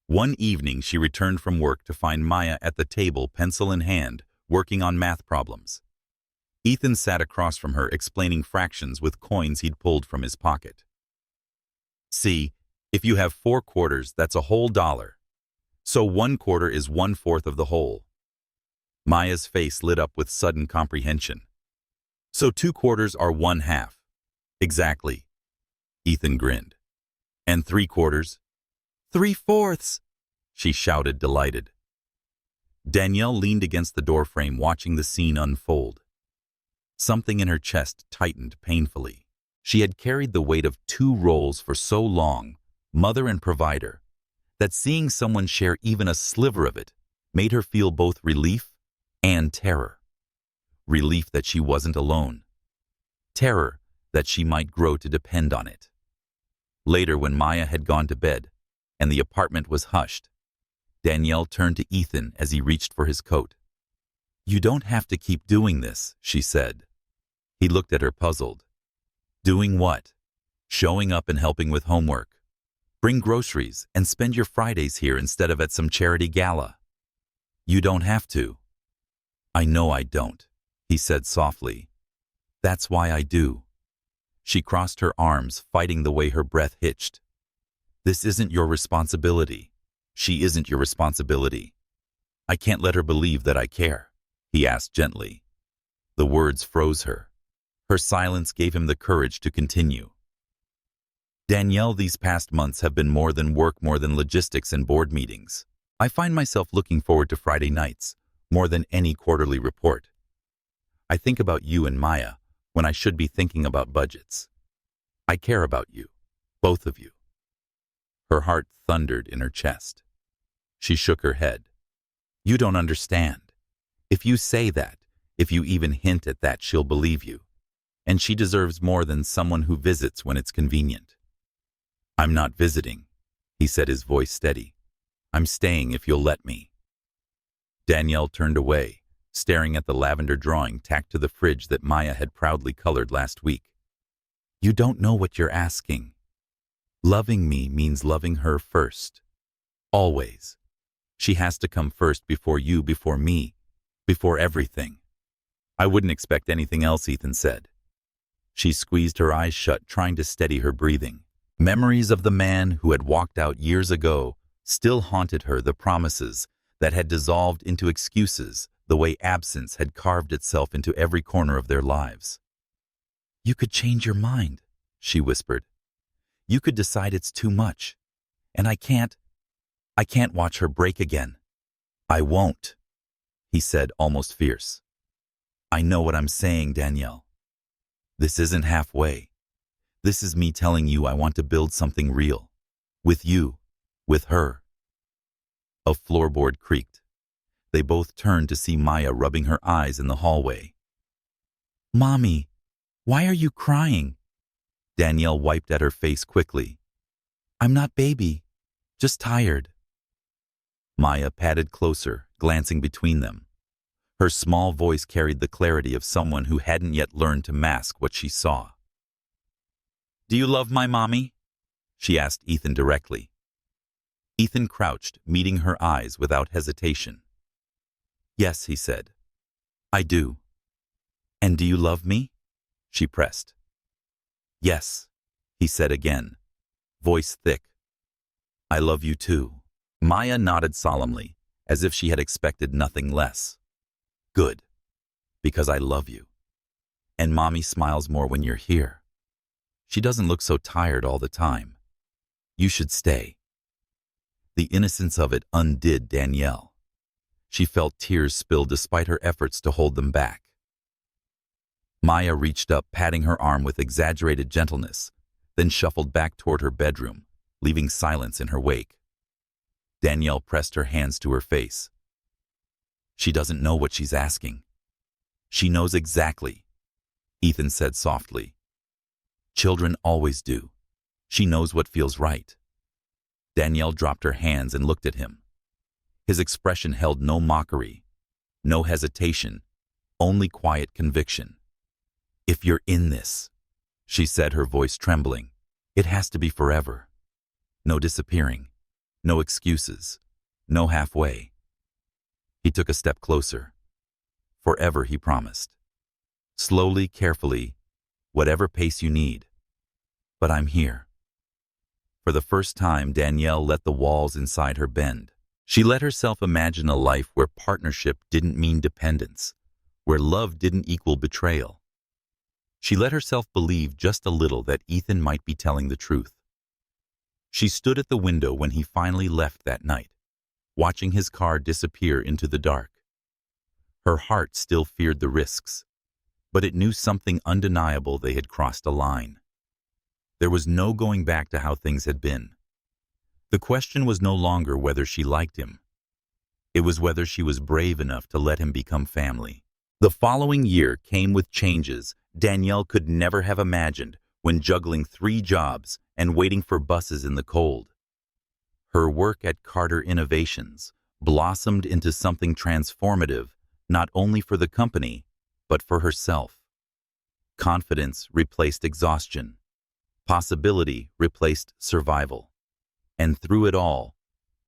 One evening she returned from work to find Maya at the table, pencil in hand, working on math problems. Ethan sat across from her, explaining fractions with coins he'd pulled from his pocket. "See, if you have 4 quarters, that's a whole dollar. So 1 quarter is 1/4 of the whole." Maya's face lit up with sudden comprehension. "So 2 quarters are 1/2. "Exactly." Ethan grinned. "And 3 quarters?" "3/4." she shouted, delighted. Danielle leaned against the doorframe, watching the scene unfold. Something in her chest tightened painfully. She had carried the weight of 2 roles for so long, mother and provider, that seeing someone share even a sliver of it made her feel both relief and terror. Relief that she wasn't alone. Terror that she might grow to depend on it. Later, when Maya had gone to bed and the apartment was hushed, Danielle turned to Ethan as he reached for his coat. "You don't have to keep doing this," she said. He looked at her, puzzled. "Doing what?" "Showing up and helping with homework. Bring groceries and spend your Fridays here instead of at some charity gala." "You don't have to." "I know I don't," he said softly. "That's why I do." She crossed her arms, fighting the way her breath hitched. "This isn't your responsibility. She isn't your responsibility." "I can't let her believe that I care," he asked gently. The words froze her. Her silence gave him the courage to continue. "Danielle, these past months have been more than work, more than logistics and board meetings. I find myself looking forward to Friday nights more than any quarterly report. I think about you and Maya when I should be thinking about budgets. I care about you, both of you." Her heart thundered in her chest. She shook her head. You don't understand. If you say that, if you even hint at that, she'll believe you. And she deserves more than someone who visits when it's convenient. I'm not visiting, he said, his voice steady. I'm staying if you'll let me. Danielle turned away, staring at the lavender drawing tacked to the fridge that Maya had proudly colored last week. You don't know what you're asking. Loving me means loving her first. Always. She has to come first before you, before me, before everything. I wouldn't expect anything else, Ethan said. She squeezed her eyes shut, trying to steady her breathing. Memories of the man who had walked out years ago still haunted her, the promises that had dissolved into excuses, the way absence had carved itself into every corner of their lives. You could change your mind, she whispered. You could decide it's too much. And I can't watch her break again. I won't, he said, almost fierce. I know what I'm saying, Danielle. This isn't halfway. This is me telling you I want to build something real. With you. With her. A floorboard creaked. They both turned to see Maya rubbing her eyes in the hallway. Mommy, why are you crying? Danielle wiped at her face quickly. I'm not baby, just tired. Maya padded closer, glancing between them. Her small voice carried the clarity of someone who hadn't yet learned to mask what she saw. Do you love my mommy? She asked Ethan directly. Ethan crouched, meeting her eyes without hesitation. Yes, he said. I do. And do you love me? She pressed. Yes, he said again, voice thick. I love you too. Maya nodded solemnly, as if she had expected nothing less. Good, because I love you. And Mommy smiles more when you're here. She doesn't look so tired all the time. You should stay. The innocence of it undid Danielle. She felt tears spill despite her efforts to hold them back. Maya reached up, patting her arm with exaggerated gentleness, then shuffled back toward her bedroom, leaving silence in her wake. Danielle pressed her hands to her face. She doesn't know what she's asking. She knows exactly, Ethan said softly. Children always do. She knows what feels right. Danielle dropped her hands and looked at him. His expression held no mockery, no hesitation, only quiet conviction. If you're in this, she said, her voice trembling, it has to be forever. No disappearing, no excuses, no halfway. He took a step closer. Forever, he promised. Slowly, carefully, whatever pace you need. But I'm here. For the first time, Danielle let the walls inside her bend. She let herself imagine a life where partnership didn't mean dependence, where love didn't equal betrayal. She let herself believe just a little that Ethan might be telling the truth. She stood at the window when he finally left that night, watching his car disappear into the dark. Her heart still feared the risks, but it knew something undeniable: they had crossed a line. There was no going back to how things had been. The question was no longer whether she liked him. It was whether she was brave enough to let him become family. The following year came with changes Danielle could never have imagined when juggling 3 jobs and waiting for buses in the cold. Her work at Carter Innovations blossomed into something transformative, not only for the company, but for herself. Confidence replaced exhaustion. Possibility replaced survival. And through it all,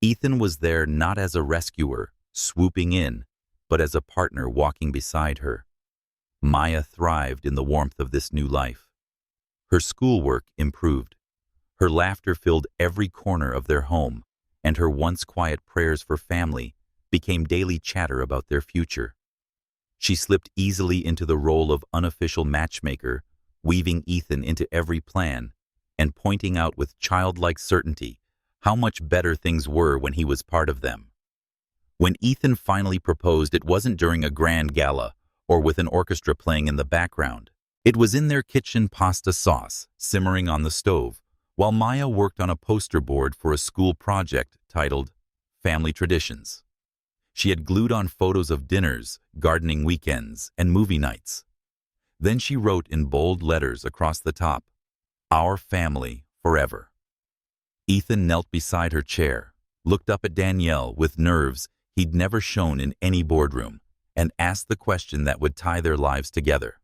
Ethan was there not as a rescuer, swooping in, but as a partner walking beside her. Maya thrived in the warmth of this new life. Her schoolwork improved. Her laughter filled every corner of their home, and her once quiet prayers for family became daily chatter about their future. She slipped easily into the role of unofficial matchmaker, weaving Ethan into every plan and pointing out with childlike certainty how much better things were when he was part of them. When Ethan finally proposed, it wasn't during a grand gala or with an orchestra playing in the background. It was in their kitchen, pasta sauce simmering on the stove, while Maya worked on a poster board for a school project titled Family Traditions. She had glued on photos of dinners, gardening weekends, and movie nights. Then she wrote in bold letters across the top, "Our family forever." Ethan knelt beside her chair, looked up at Danielle with nerves he'd never shown in any boardroom, and asked the question that would tie their lives together.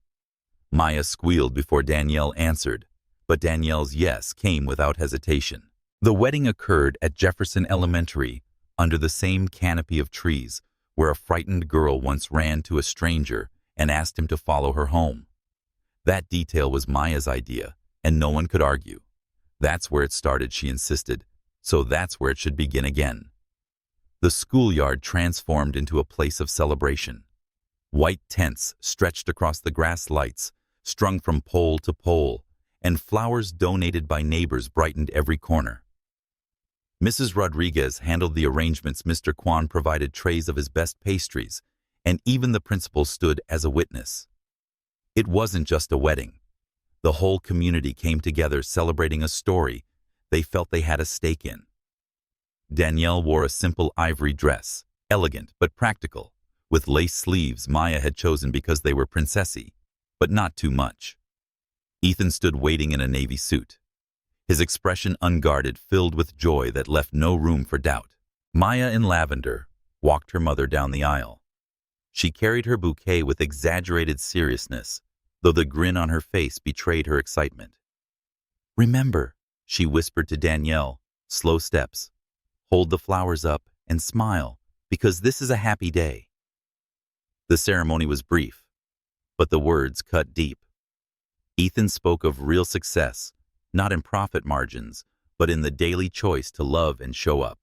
Maya squealed before Danielle answered, but Danielle's yes came without hesitation. The wedding occurred at Jefferson Elementary, under the same canopy of trees where a frightened girl once ran to a stranger and asked him to follow her home. That detail was Maya's idea, and no one could argue. That's where it started, she insisted, so that's where it should begin again. The schoolyard transformed into a place of celebration. White tents stretched across the grass lights, strung from pole to pole, and flowers donated by neighbors brightened every corner. Mrs. Rodriguez handled the arrangements. Mr. Kwan provided trays of his best pastries, and even the principal stood as a witness. It wasn't just a wedding. The whole community came together celebrating a story they felt they had a stake in. Danielle wore a simple ivory dress, elegant but practical, with lace sleeves Maya had chosen because they were princessy, but not too much. Ethan stood waiting in a navy suit, his expression unguarded, filled with joy that left no room for doubt. Maya, in lavender, walked her mother down the aisle. She carried her bouquet with exaggerated seriousness, though the grin on her face betrayed her excitement. "Remember," she whispered to Danielle, "slow steps. Hold the flowers up and smile, because this is a happy day." The ceremony was brief, but the words cut deep. Ethan spoke of real success, not in profit margins, but in the daily choice to love and show up.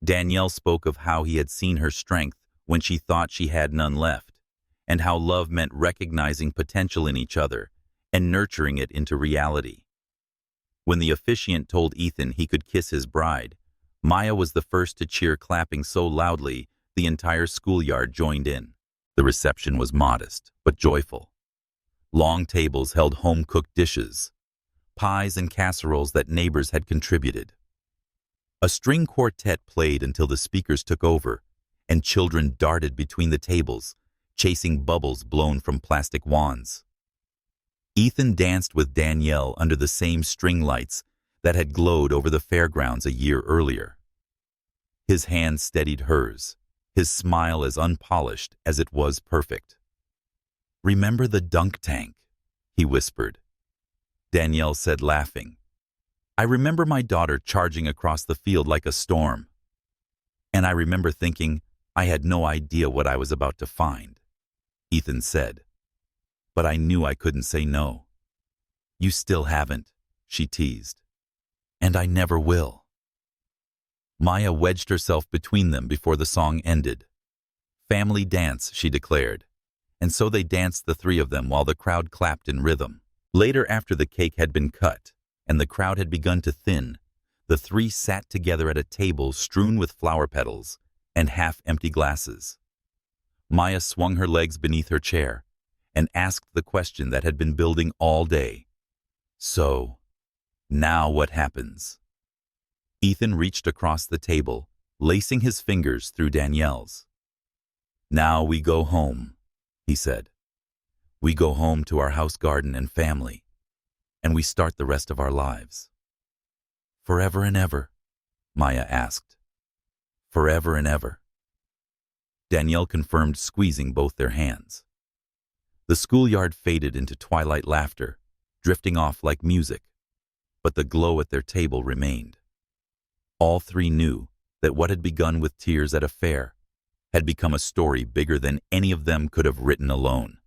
Danielle spoke of how he had seen her strength when she thought she had none left, and how love meant recognizing potential in each other and nurturing it into reality. When the officiant told Ethan he could kiss his bride, Maya was the first to cheer, clapping so loudly the entire schoolyard joined in. The reception was modest but joyful. Long tables held home-cooked dishes, pies and casseroles that neighbors had contributed. A string quartet played until the speakers took over, and children darted between the tables, chasing bubbles blown from plastic wands. Ethan danced with Danielle under the same string lights that had glowed over the fairgrounds a year earlier. His hand steadied hers, his smile as unpolished as it was perfect. "Remember the dunk tank," he whispered. Danielle said, laughing, "I remember my daughter charging across the field like a storm. And I remember thinking I had no idea what I was about to find," Ethan said. "But I knew I couldn't say no." "You still haven't," she teased. "And I never will." Maya wedged herself between them before the song ended. "Family dance," she declared. And so they danced, the three of them, while the crowd clapped in rhythm. Later, after the cake had been cut and the crowd had begun to thin, the three sat together at a table strewn with flower petals and half-empty glasses. Maya swung her legs beneath her chair and asked the question that had been building all day. "So, now what happens?" Ethan reached across the table, lacing his fingers through Danielle's. "Now we go home," he said. "We go home to our house garden and family, and we start the rest of our lives." "Forever and ever?" Maya asked. "Forever and ever," Danielle confirmed, squeezing both their hands. The schoolyard faded into twilight laughter, drifting off like music, but the glow at their table remained. All three knew that what had begun with tears at a fair had become a story bigger than any of them could have written alone.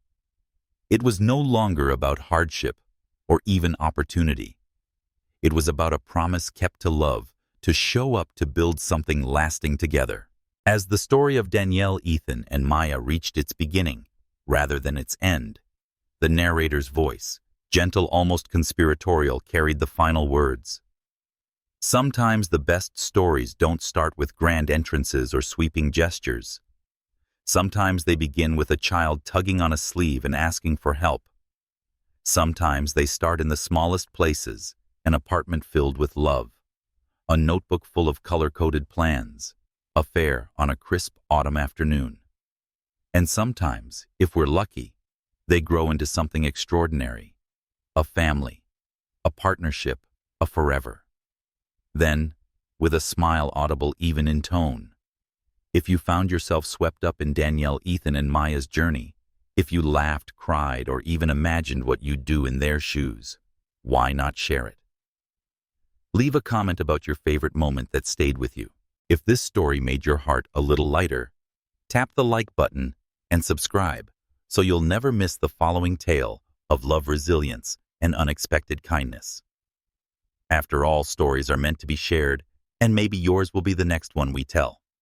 It was no longer about hardship or even opportunity. It was about a promise kept to love, to show up, to build something lasting together. As the story of Danielle, Ethan, and Maya reached its beginning, rather than its end, the narrator's voice, gentle, almost conspiratorial, carried the final words. Sometimes the best stories don't start with grand entrances or sweeping gestures. Sometimes they begin with a child tugging on a sleeve and asking for help. Sometimes they start in the smallest places, an apartment filled with love, a notebook full of color-coded plans, a fair on a crisp autumn afternoon. And sometimes, if we're lucky, they grow into something extraordinary, a family, a partnership, a forever. Then, with a smile audible even in tone, if you found yourself swept up in Danielle, Ethan, and Maya's journey, if you laughed, cried, or even imagined what you'd do in their shoes, why not share it? Leave a comment about your favorite moment that stayed with you. If this story made your heart a little lighter, tap the like button and subscribe so you'll never miss the following tale of love, resilience, and unexpected kindness. After all, stories are meant to be shared, and maybe yours will be the next one we tell.